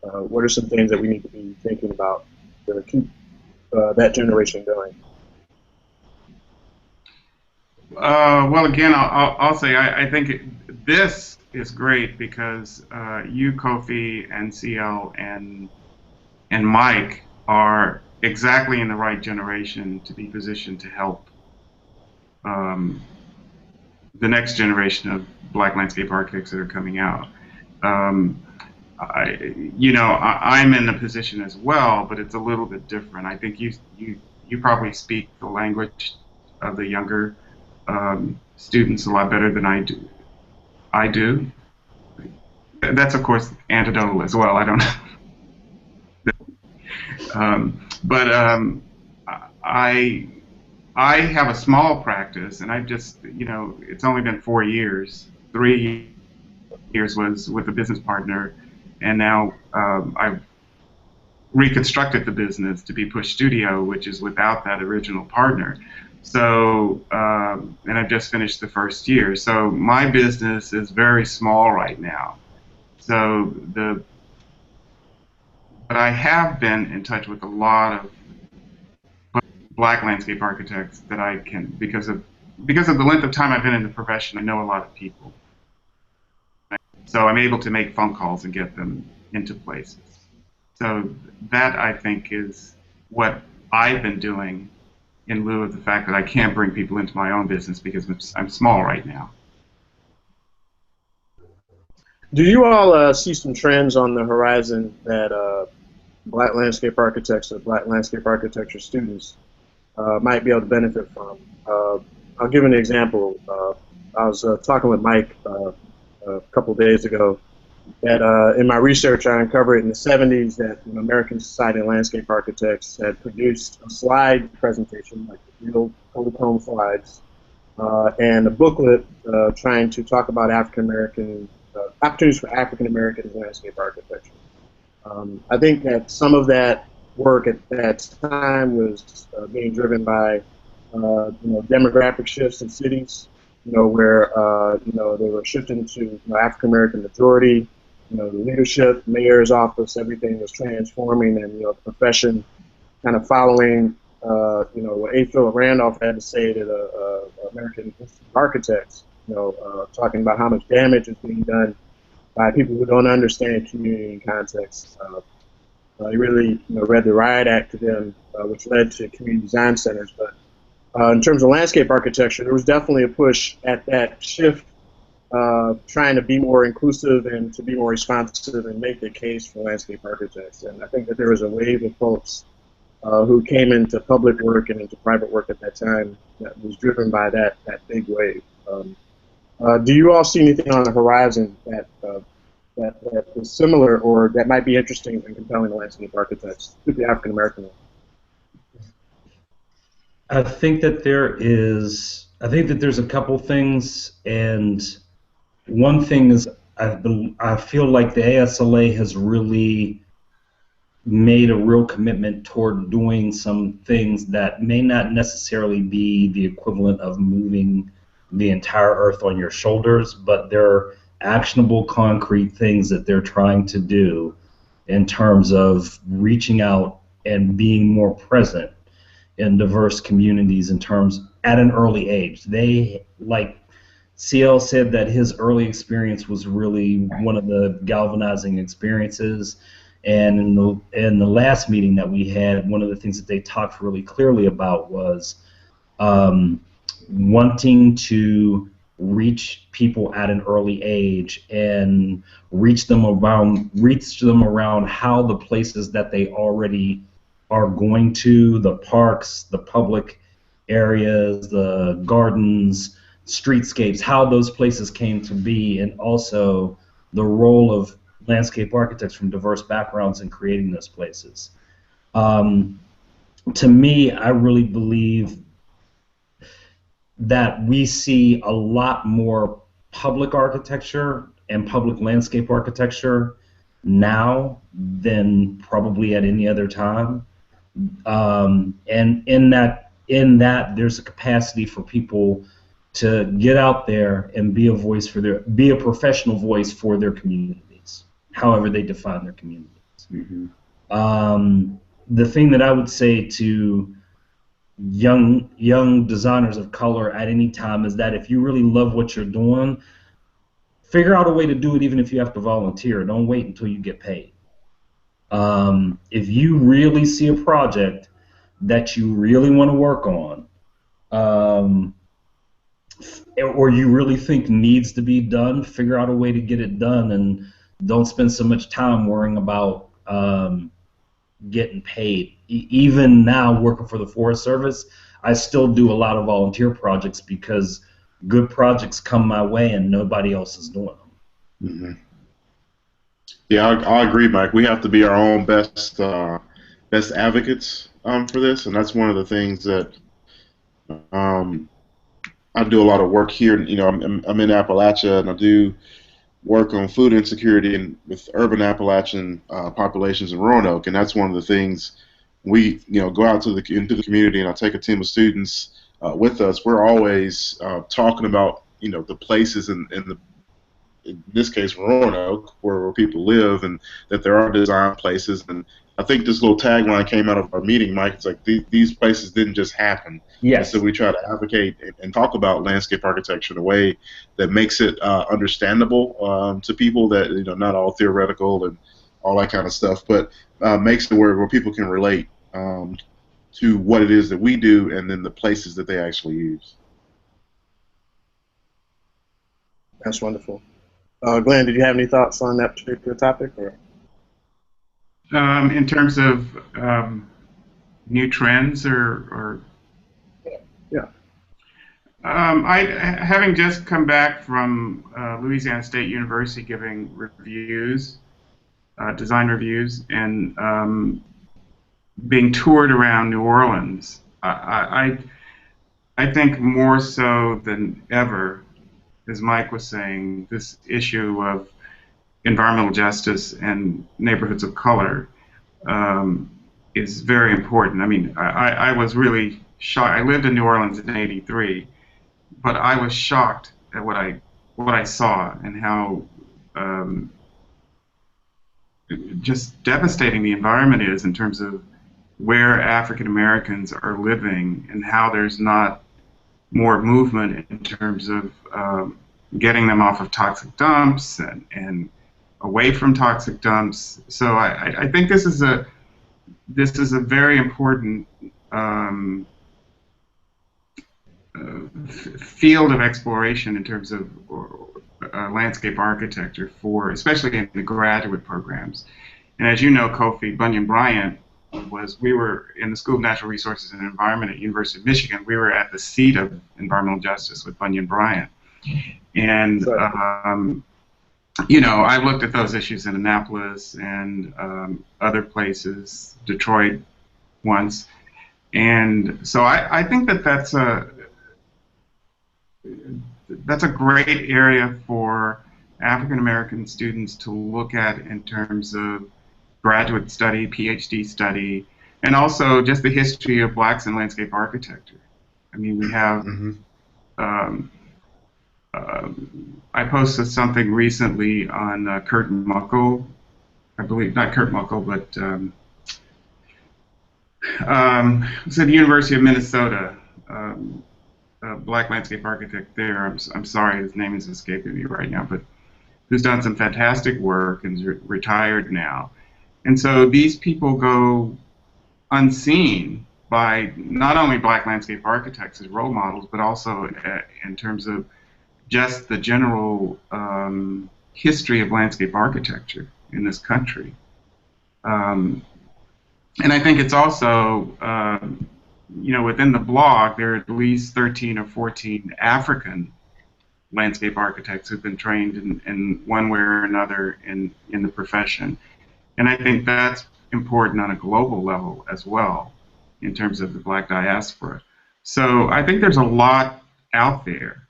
What are some things that we need to be thinking about to keep that generation going? Well, again, I'll say I think this is great because you, Kofi, and CL, and Mike are exactly in the right generation to be positioned to help the next generation of Black landscape architects that are coming out. I'm in a position as well, but it's a little bit different. I think you probably speak the language of the younger students a lot better than I do. That's of course anecdotal as well. I don't know. I have a small practice, and I've just, it's only been 4 years. 3 years was with a business partner, and now I've reconstructed the business to be Push Studio, which is without that original partner. So, and I've just finished the first year. So my business is very small right now. So but I have been in touch with a lot of Black landscape architects that I can, because of the length of time I've been in the profession, I know a lot of people. So I'm able to make phone calls and get them into places. So that, I think, is what I've been doing in lieu of the fact that I can't bring people into my own business because I'm small right now. Do you all see some trends on the horizon that Black landscape architects or Black landscape architecture students might be able to benefit from? I'll give an example. I was talking with Mike a couple days ago that in my research I uncovered in the 70s that American Society of Landscape Architects had produced a slide presentation, like the real polychrome slides, and a booklet trying to talk about African-American opportunities for African-American landscape architecture. I think that some of that work at that time was being driven by demographic shifts in cities, where they were shifting to African-American majority. The leadership, mayor's office, everything was transforming, and the profession kind of following what A. Philip Randolph had to say to the American Institute of Architects, talking about how much damage is being done by people who don't understand community and context. He really read the Riot Act to them, which led to community design centers. But in terms of landscape architecture, there was definitely a push at that shift, trying to be more inclusive and to be more responsive and make the case for landscape architects. And I think that there was a wave of folks who came into public work and into private work at that time that was driven by that big wave. Do you all see anything on the horizon that is similar or that might be interesting and compelling to landscape architects, particularly African American ones? I think that there's a couple things, and one thing is I feel like the ASLA has really made a real commitment toward doing some things that may not necessarily be the equivalent of moving the entire earth on your shoulders, but they're actionable, concrete things that they're trying to do in terms of reaching out and being more present in diverse communities in terms at an early age. They, like CL said, that his early experience was really one of the galvanizing experiences. And in the last meeting that we had, one of the things that they talked really clearly about was wanting to reach people at an early age and reach them around how the places that they already are going to, the parks, the public areas, the gardens, streetscapes, how those places came to be, and also the role of landscape architects from diverse backgrounds in creating those places. To me, I really believe that we see a lot more public architecture and public landscape architecture now than probably at any other time. And in that in that there's a capacity for people to get out there and be a professional voice for their communities, however they define their communities. The thing that I would say to young designers of color at any time is that if you really love what you're doing, figure out a way to do it even if you have to volunteer. Don't wait until you get paid. If you really see a project that you really want to work on, or you really think needs to be done, figure out a way to get it done, and don't spend so much time worrying about getting paid. Even now, working for the Forest Service, I still do a lot of volunteer projects because good projects come my way and nobody else is doing them. Yeah, I agree, Mike. We have to be our own best advocates for this, and that's one of the things that I do a lot of work here. You know, I'm in Appalachia, and I do work on food insecurity and with urban Appalachian populations in Roanoke, and that's one of the things we go out to into the community, and I take a team of students with us. We're always talking about the places in this case Roanoke where people live, and that there are design places. And I think this little tagline came out of our meeting, Mike. It's like these places didn't just happen. Yes. So we try to advocate and talk about landscape architecture in a way that makes it understandable to people, that not all theoretical and all that kind of stuff, but makes it where people can relate to what it is that we do and then the places that they actually use. That's wonderful. Glenn, did you have any thoughts on that particular topic? Or? In terms of new trends or yeah. Having just come back from Louisiana State University giving reviews, design reviews, and being toured around New Orleans, I think more so than ever, as Mike was saying, this issue of environmental justice and neighborhoods of color is very important. I mean, I was really shocked. I lived in New Orleans in '83, but I was shocked at what I saw and how just devastating the environment is in terms of where African Americans are living and how there's not more movement in terms of getting them off of toxic dumps and away from toxic dumps. So I think this is a very important field of exploration in terms of landscape architecture for, especially in the graduate programs. And as you know, Kofi, Bunyan Bryant we were in the School of Natural Resources and Environment at University of Michigan. We were at the seat of environmental justice with Bunyan Bryant. And, I looked at those issues in Annapolis and other places, Detroit once. And so I think that's a great area for African American students to look at in terms of graduate study, PhD study, and also just the history of blacks in landscape architecture. I mean, we have, I posted something recently on Kurt Muckle, I believe, not Kurt Muckle, but it's at the University of Minnesota, a black landscape architect there. I'm sorry, his name is escaping me right now, but who's done some fantastic work and is retired now. And so these people go unseen by not only black landscape architects as role models, but also in terms of just the general history of landscape architecture in this country. And I think it's also, within the blog, there are at least 13 or 14 African landscape architects who've been trained in one way or another in the profession. And I think that's important on a global level as well in terms of the black diaspora. So I think there's a lot out there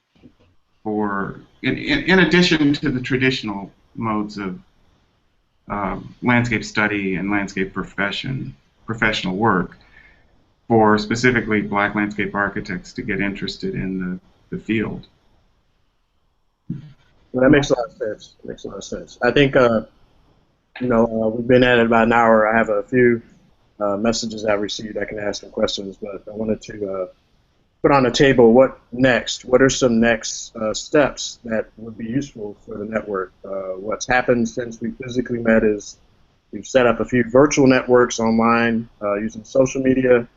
for, in addition to the traditional modes of landscape study and landscape professional work, for specifically Black landscape architects to get interested in the field. Well, that makes a lot of sense. Makes a lot of sense. I think we've been at it about an hour. I have a few messages I've received. I can ask some questions, but I wanted to put on the table what next. What are some next steps that would be useful for the network? What's happened since we physically met is we've set up a few virtual networks online using social media.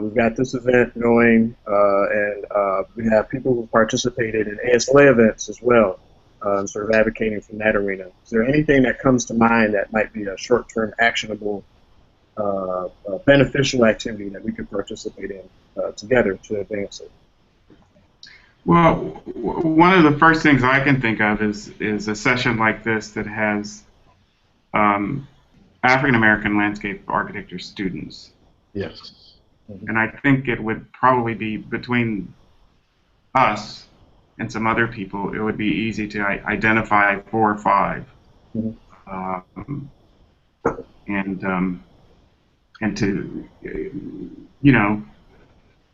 We've got this event going, and we have people who participated in ASLA events as well, sort of advocating from that arena. Is there anything that comes to mind that might be a short-term, actionable, beneficial activity that we could participate in together to advance it? Well, one of the first things I can think of is a session like this that has African American landscape architecture students. Yes. And I think it would probably be between us and some other people, it would be easy to identify 4 or 5, and to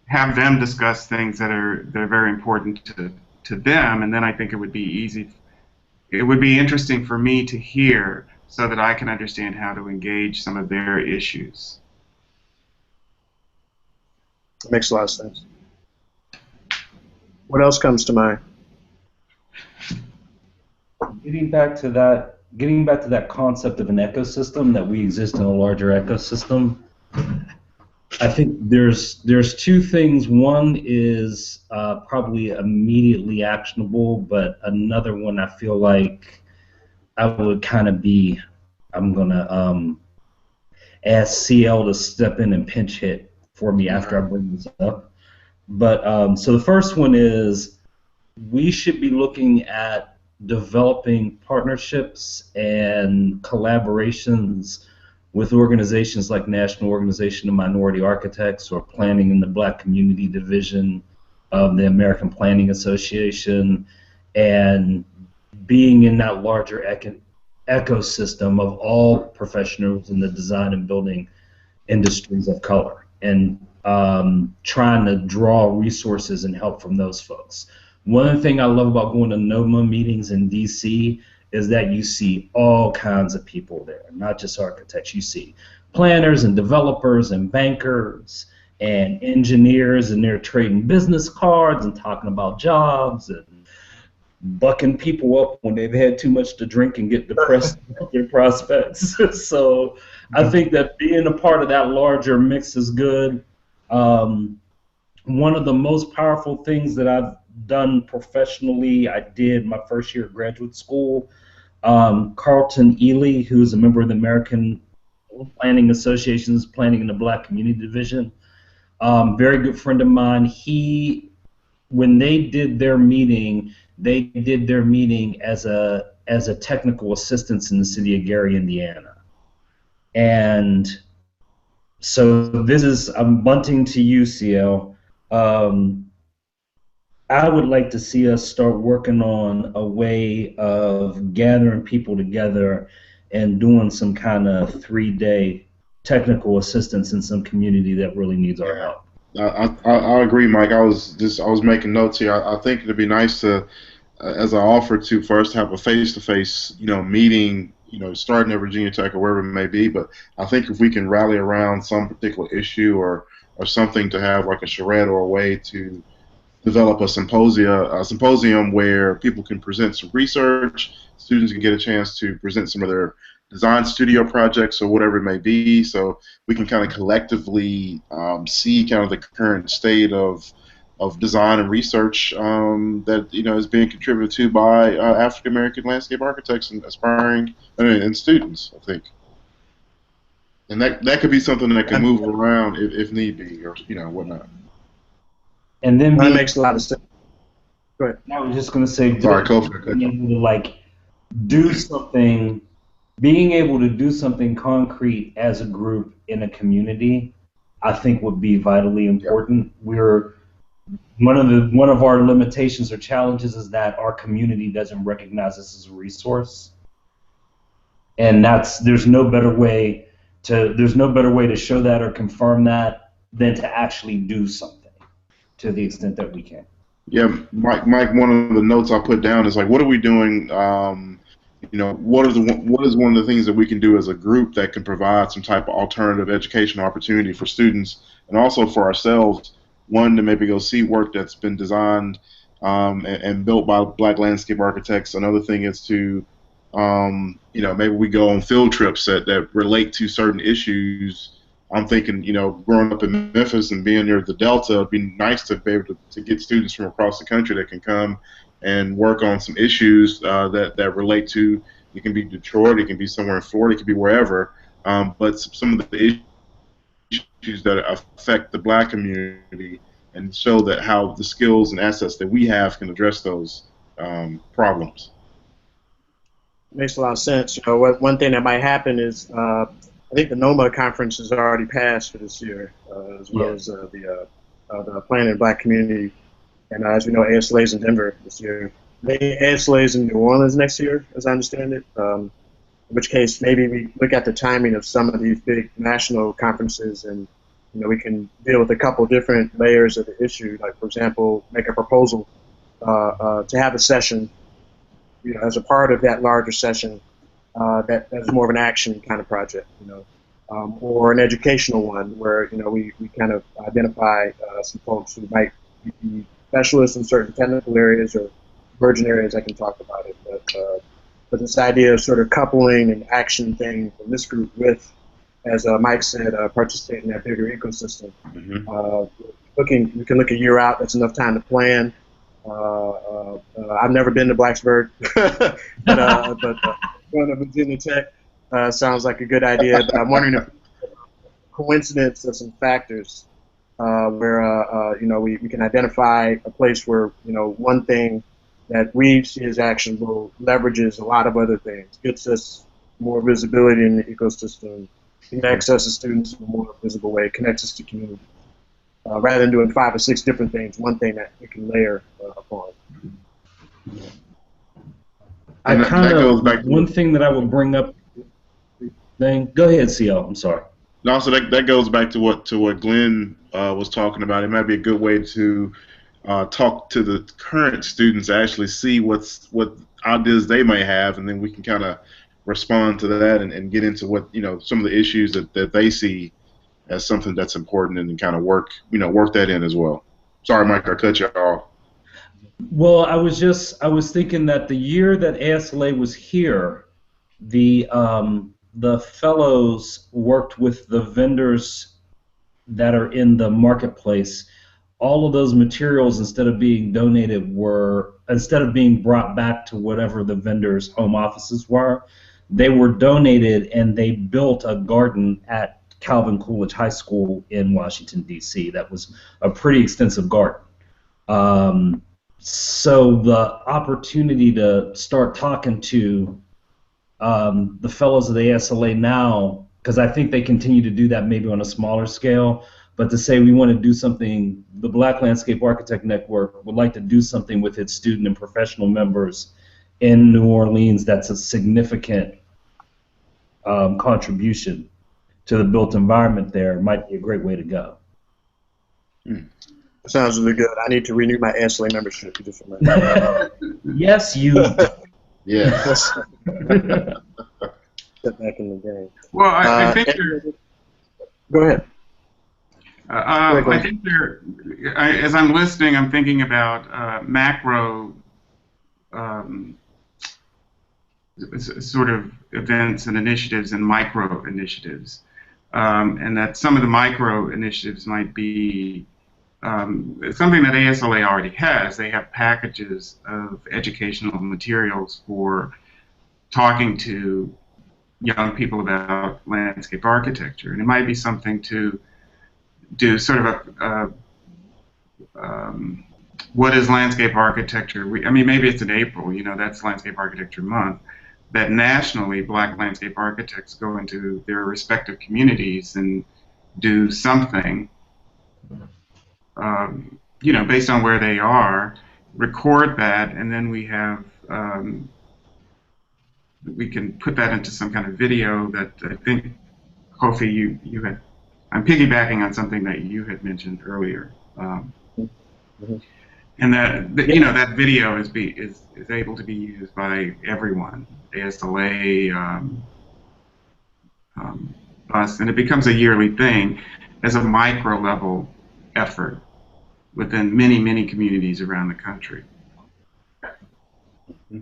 have them discuss things that are very important to them, and then I think it would be easy. It would be interesting for me to hear so that I can understand how to engage some of their issues. Makes a lot of sense. What else comes to mind? Getting back to that concept of an ecosystem, that we exist in a larger ecosystem. I think there's 2 things. One is probably immediately actionable, but another one I feel like I would kind of be. I'm gonna ask CL to step in and pinch hit for me after I bring this up. But so the first one is we should be looking at developing partnerships and collaborations with organizations like National Organization of Minority Architects or Planning in the Black Community Division of the American Planning Association, and being in that larger ecosystem of all professionals in the design and building industries of color, and trying to draw resources and help from those folks. One thing I love about going to NOMA meetings in DC is that you see all kinds of people there, not just architects. You see planners and developers and bankers and engineers, and they're trading business cards and talking about jobs and bucking people up when they've had too much to drink and get depressed about their prospects. So I think that being a part of that larger mix is good. One of the most powerful things that I've done professionally, I did my first year of graduate school. Carlton Ely, who's a member of the American Planning Association's Planning in the Black Community Division, very good friend of mine. When they did their meeting as a technical assistant in the city of Gary, Indiana. And so I'm bunting to you, CL. I would like to see us start working on a way of gathering people together and doing some kind of 3-day technical assistance in some community that really needs our help. I agree, Mike. I was making notes here. I think it'd be nice to, as I offered to first have a face-to-face, meeting, starting at Virginia Tech or wherever it may be. But I think if we can rally around some particular issue or something, to have like a charrette or a way to develop a symposium where people can present some research, students can get a chance to present some of their design studio projects or whatever it may be, so we can kind of collectively see kind of the current state of design and research that is being contributed to by African American landscape architects and aspiring and students, I think. And that could be something that can move around if need be, or whatnot. And then that makes a lot of sense. Go ahead. I was just going to say, sorry, being able to do something concrete as a group in a community, I think would be vitally important. We're one of our limitations or challenges is that our community doesn't recognize us as a resource, and there's no better way to show that or confirm that than to actually do something to the extent that we can. Yeah, Mike. One of the notes I put down is like, what are we doing? What is one of the things that we can do as a group that can provide some type of alternative educational opportunity for students and also for ourselves? One, to maybe go see work that's been designed and built by Black landscape architects. Another thing is to, maybe we go on field trips that relate to certain issues. I'm thinking, growing up in Memphis and being near the Delta, it'd be nice to be able to get students from across the country that can come and work on some issues that relate to. It can be Detroit, it can be somewhere in Florida, it can be wherever. But some of the issues that affect the Black community and show that how the skills and assets that we have can address those problems. Makes a lot of sense. One thing that might happen is I think the NOMA conference has already passed for this year, as well as the Planet Black Community. And as we know, ASLA is in Denver this year. ASLA is in New Orleans next year, as I understand it. In which case, maybe we look at the timing of some of these big national conferences, and we can deal with a couple different layers of the issue. Like, for example, make a proposal to have a session, as a part of that larger session. That's more of an action kind of project, or an educational one where we kind of identify some folks who might be specialists in certain technical areas or virgin areas. I can talk about it, but this idea of sort of coupling an action thing from this group with, as Mike said, participate in that bigger ecosystem. Mm-hmm. We can look a year out. That's enough time to plan. I've never been to Blacksburg, but going to Virginia Tech sounds like a good idea. But I'm wondering if coincidence or some factors where we can identify a place where one thing that we see as actionable leverages a lot of other things, gets us more visibility in the ecosystem, connects us as students in a more visible way, connects us to community. Rather than doing 5 or 6 different things, one thing that we can layer upon. I kind of, one thing that I would bring up, go ahead, CL, I'm sorry. No, so that goes back to what Glenn was talking about. It might be a good way to talk to the current students, actually see what ideas they may have, and then we can kind of respond to that and get into what some of the issues that they see as something that's important, and then kind of work that in as well. Sorry, Mike, I cut you off. Well, I was thinking that the year that ASLA was here, the fellows worked with the vendors that are in the marketplace. All of those materials, instead of being brought back to whatever the vendors' home offices were, they were donated, and they built a garden at Calvin Coolidge High School in Washington, D.C. That was a pretty extensive garden. So the opportunity to start talking to the fellows of the ASLA now, because I think they continue to do that maybe on a smaller scale, but to say we want to do something, the Black Landscape Architect Network would like to do something with its student and professional members in New Orleans that's a significant contribution to the built environment there, might be a great way to go. Sounds really good. I need to renew my ASLA membership. Yes, you. Yes. Get back in the game. Well, I think go ahead. I think as I'm listening, I'm thinking about macro sort of events and initiatives and micro initiatives, and that some of the micro initiatives might be something that ASLA already has. They have packages of educational materials for talking to young people about landscape architecture, and it might be something to do sort of what is landscape architecture? I mean, maybe it's in April, that's Landscape Architecture Month, that nationally Black landscape architects go into their respective communities and do something, based on where they are, record that, and then we have, we can put that into some kind of video that I think, Kofi, you had I'm piggybacking on something that you had mentioned earlier. Mhm. And that you know, that video is able to be used by everyone, ASLA, us, and it becomes a yearly thing as a micro level effort within many communities around the country.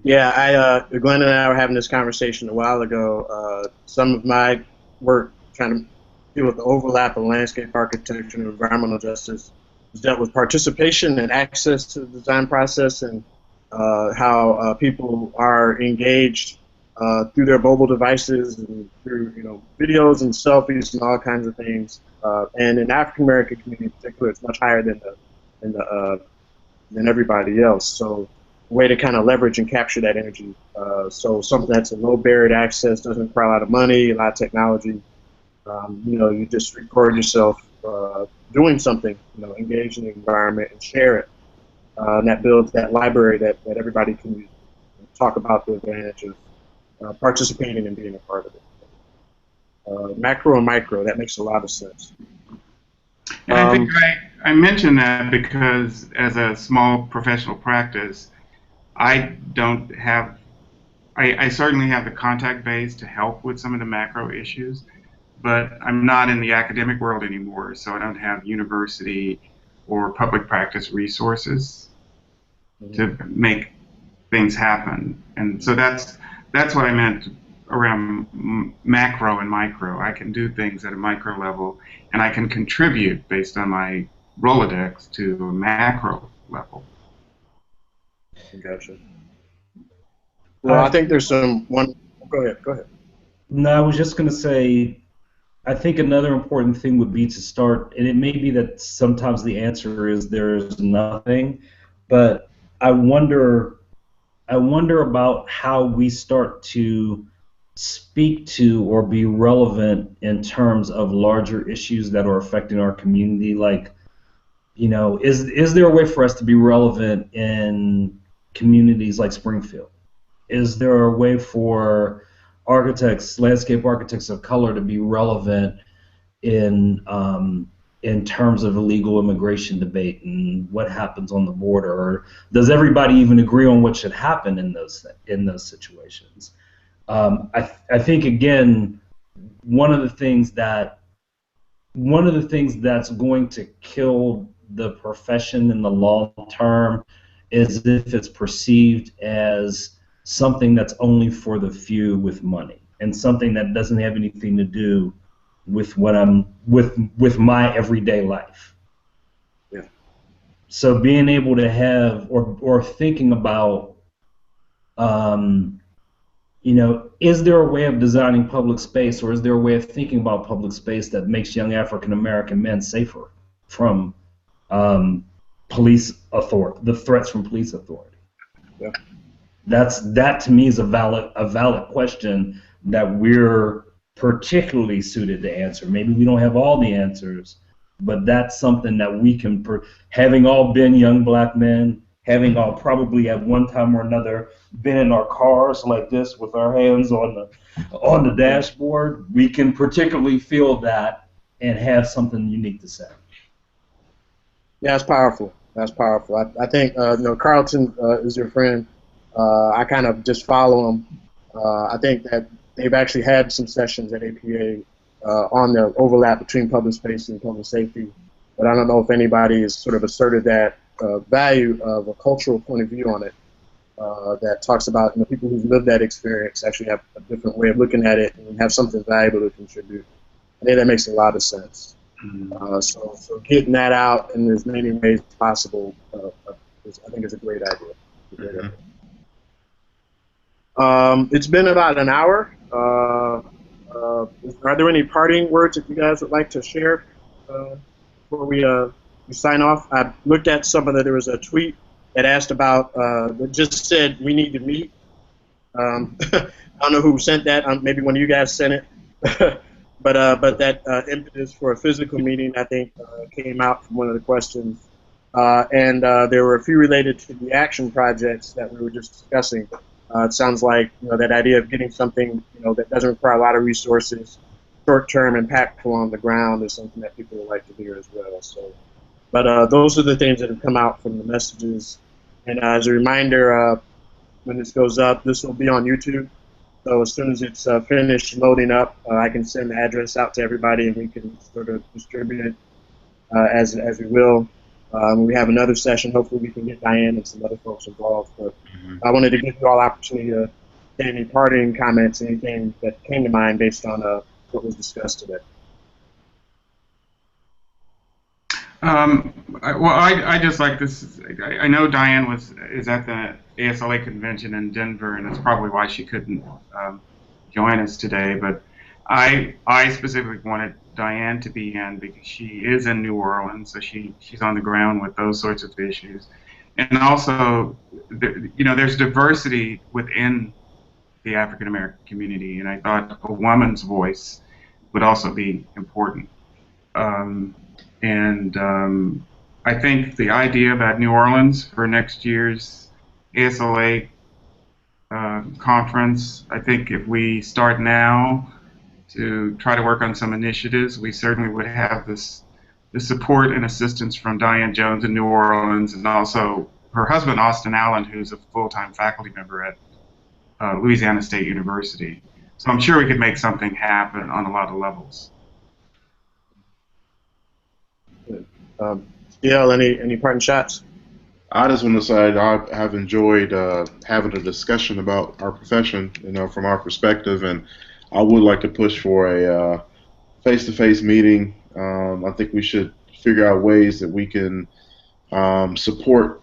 Yeah, Glenn and I were having this conversation a while ago. Some of my work trying to deal with the overlap of landscape architecture and environmental justice has dealt with participation and access to the design process, and how people are engaged through their mobile devices and through videos and selfies and all kinds of things. And in the African American community in particular, it's much higher than everybody else. So a way to kind of leverage and capture that energy. So something that's a low barrier to access, doesn't require a lot of money, a lot of technology. You just record yourself doing something, engage in the environment and share it. And that builds that library that everybody can use. Talk about the advantage of participating and being a part of it. Macro and micro, that makes a lot of sense. And I think I mention that because as a small professional practice, I don't have, I certainly have the contact base to help with some of the macro issues, but I'm not in the academic world anymore, so I don't have university or public practice resources to make things happen. And so that's what I meant around macro and micro. I can do things at a micro level, and I can contribute based on my Rolodex to a macro level. Gotcha. Well, I think there's some one. Go ahead. No, I was just going to say, I think another important thing would be to start, and it may be that sometimes the answer is there's nothing, but I wonder about how we start to speak to or be relevant in terms of larger issues that are affecting our community. Like, is there a way for us to be relevant in communities like Springfield? Is there a way for architects, landscape architects of color, to be relevant in terms of illegal immigration debate and what happens on the border? Or does everybody even agree on what should happen in those situations? I think, again, one of the things that's going to kill the profession in the long term is if it's perceived as something that's only for the few with money, and something that doesn't have anything to do with what with my everyday life. Yeah. So being able to have or thinking about, is there a way of designing public space, or is there a way of thinking about public space that makes young African American men safer from police authority, the threats from police authority? Yeah. That to me is a valid question that we're particularly suited to answer. Maybe we don't have all the answers, but that's something that we can, having all been young black men, having all probably at one time or another been in our cars like this with our hands on the dashboard, we can particularly feel that and have something unique to say. Yeah, that's powerful. That's powerful. I think Carlton is your friend. I kind of just follow him. I think that they've actually had some sessions at APA on the overlap between public space and public safety, but I don't know if anybody has sort of asserted that value of a cultural point of view on it that talks about people who've lived that experience actually have a different way of looking at it and have something valuable to contribute. I think that makes a lot of sense. So getting that out in as many ways as possible, I think is a great idea. It's been about an hour. Are there any parting words that you guys would like to share before we sign off? I looked at there was a tweet that asked about, that just said we need to meet. I don't know who sent that. Maybe one of you guys sent it. but that impetus for a physical meeting, I think, came out from one of the questions. And there were a few related to the action projects that we were just discussing. It sounds like that idea of getting something that doesn't require a lot of resources, short-term, impactful on the ground is something that people would like to hear as well. So, but those are the things that have come out from the messages. And as a reminder, when this goes up, this will be on YouTube. So as soon as it's finished loading up, I can send the address out to everybody, and we can sort of distribute it as we will. We have another session. Hopefully we can get Diane and some other folks involved. But I wanted to give you all opportunity to get any parting comments, anything that came to mind based on what was discussed today. I just like this. I know Diane is at the ASLA convention in Denver, and that's probably why she couldn't join us today. But I specifically wanted Diane to be in because she is in New Orleans, so she's on the ground with those sorts of issues. And also, there's diversity within the African American community, and I thought a woman's voice would also be important. I think the idea about New Orleans for next year's ASLA conference, I think if we start now to try to work on some initiatives, we certainly would have the support and assistance from Diane Jones in New Orleans, and also her husband, Austin Allen, who's a full-time faculty member at Louisiana State University. So I'm sure we could make something happen on a lot of levels. CL, any parting shots? I just want to say I have enjoyed having a discussion about our profession, from our perspective, and I would like to push for a face-to-face meeting. I think we should figure out ways that we can support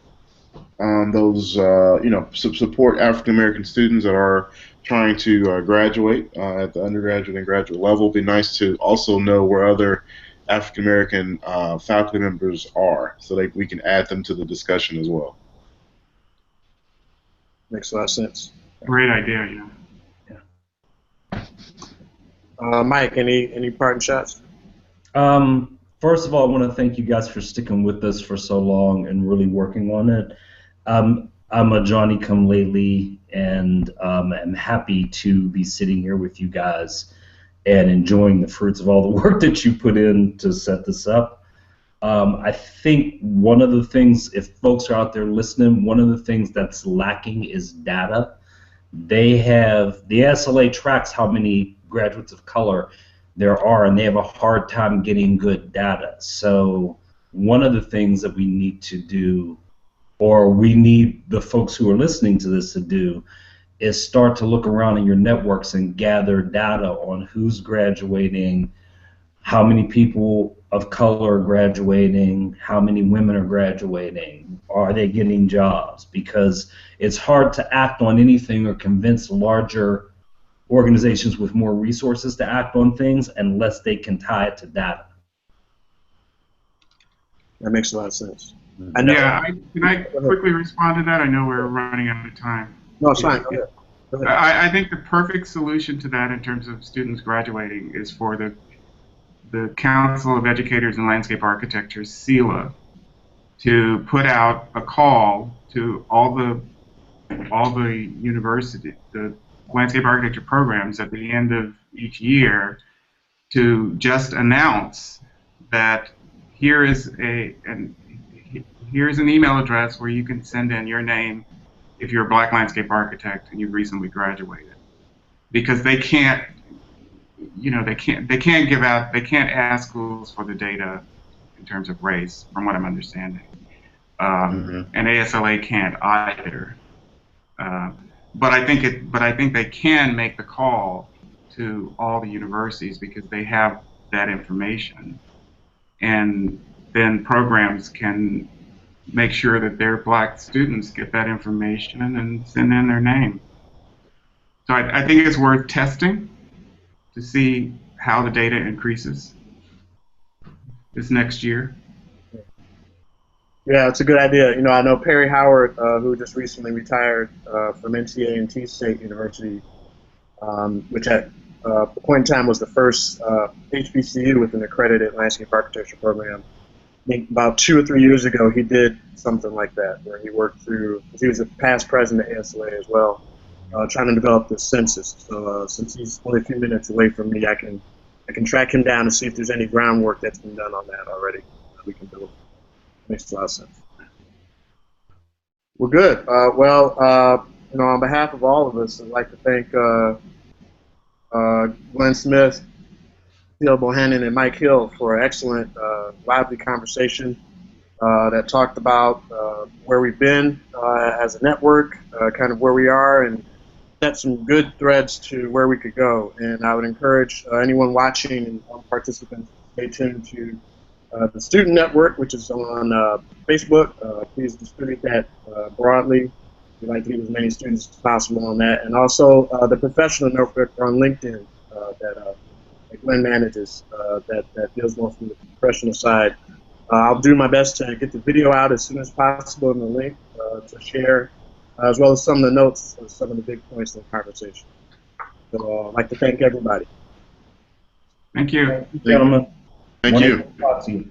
those, support African American students that are trying to graduate at the undergraduate and graduate level. It'd be nice to also know where other African American faculty members are, so that we can add them to the discussion as well. Makes a lot of sense. Great idea, yeah. Mike, any parting shots? First of all, I want to thank you guys for sticking with us for so long and really working on it. I'm a Johnny-come-lately, and I'm happy to be sitting here with you guys and enjoying the fruits of all the work that you put in to set this up. I think one of the things, if folks are out there listening, one of the things that's lacking is data. The ASLA tracks how many graduates of color there are, and they have a hard time getting good data. So one of the things that we need to do, or we need the folks who are listening to this to do, is start to look around in your networks and gather data on who's graduating, how many people of color are graduating, how many women are graduating, are they getting jobs? Because it's hard to act on anything or convince larger organizations with more resources to act on things unless they can tie it to data. That makes a lot of sense. I know. Yeah, can I quickly respond to that? I know we're running out of time. No, it's fine. Go ahead. Go ahead. I think the perfect solution to that in terms of students graduating is for the Council of Educators in Landscape Architecture, CELA, to put out a call to all the university, the landscape architecture programs at the end of each year, to just announce that here's an email address where you can send in your name if you're a black landscape architect and you've recently graduated, because they can't ask schools for the data in terms of race, from what I'm understanding, and ASLA can't either. But I think they can make the call to all the universities because they have that information, and then programs can make sure that their black students get that information and send in their name. So I think it's worth testing to see how the data increases this next year. Yeah, it's a good idea. I know Perry Howard, who just recently retired from NCA&T State University, which at a point in time was the first HBCU with an accredited landscape architecture program. I think about 2 or 3 years ago, he did something like that, where he worked through, he was a past president of ASLA as well, trying to develop the census. So since he's only a few minutes away from me, I can I can track him down and see if there's any groundwork that's been done on that already that we can build. Makes a lot of sense. Well, good. You know, on behalf of all of us, I'd like to thank Glenn Smith, Theo Bohannan, and Mike Hill for an excellent, lively conversation that talked about where we've been as a network, kind of where we are, and set some good threads to where we could go. And I would encourage anyone watching and participants to stay tuned to the Student Network, which is on Facebook. Please distribute that broadly. We'd like to get as many students as possible on that. And also the Professional Network on LinkedIn that Glenn manages that deals more from the professional side. I'll do my best to get the video out as soon as possible and the link to share, as well as some of the notes of some of the big points in the conversation. So I'd like to thank everybody. Thank you. Thank you, gentlemen. Thank you. Wonderful to talk to you.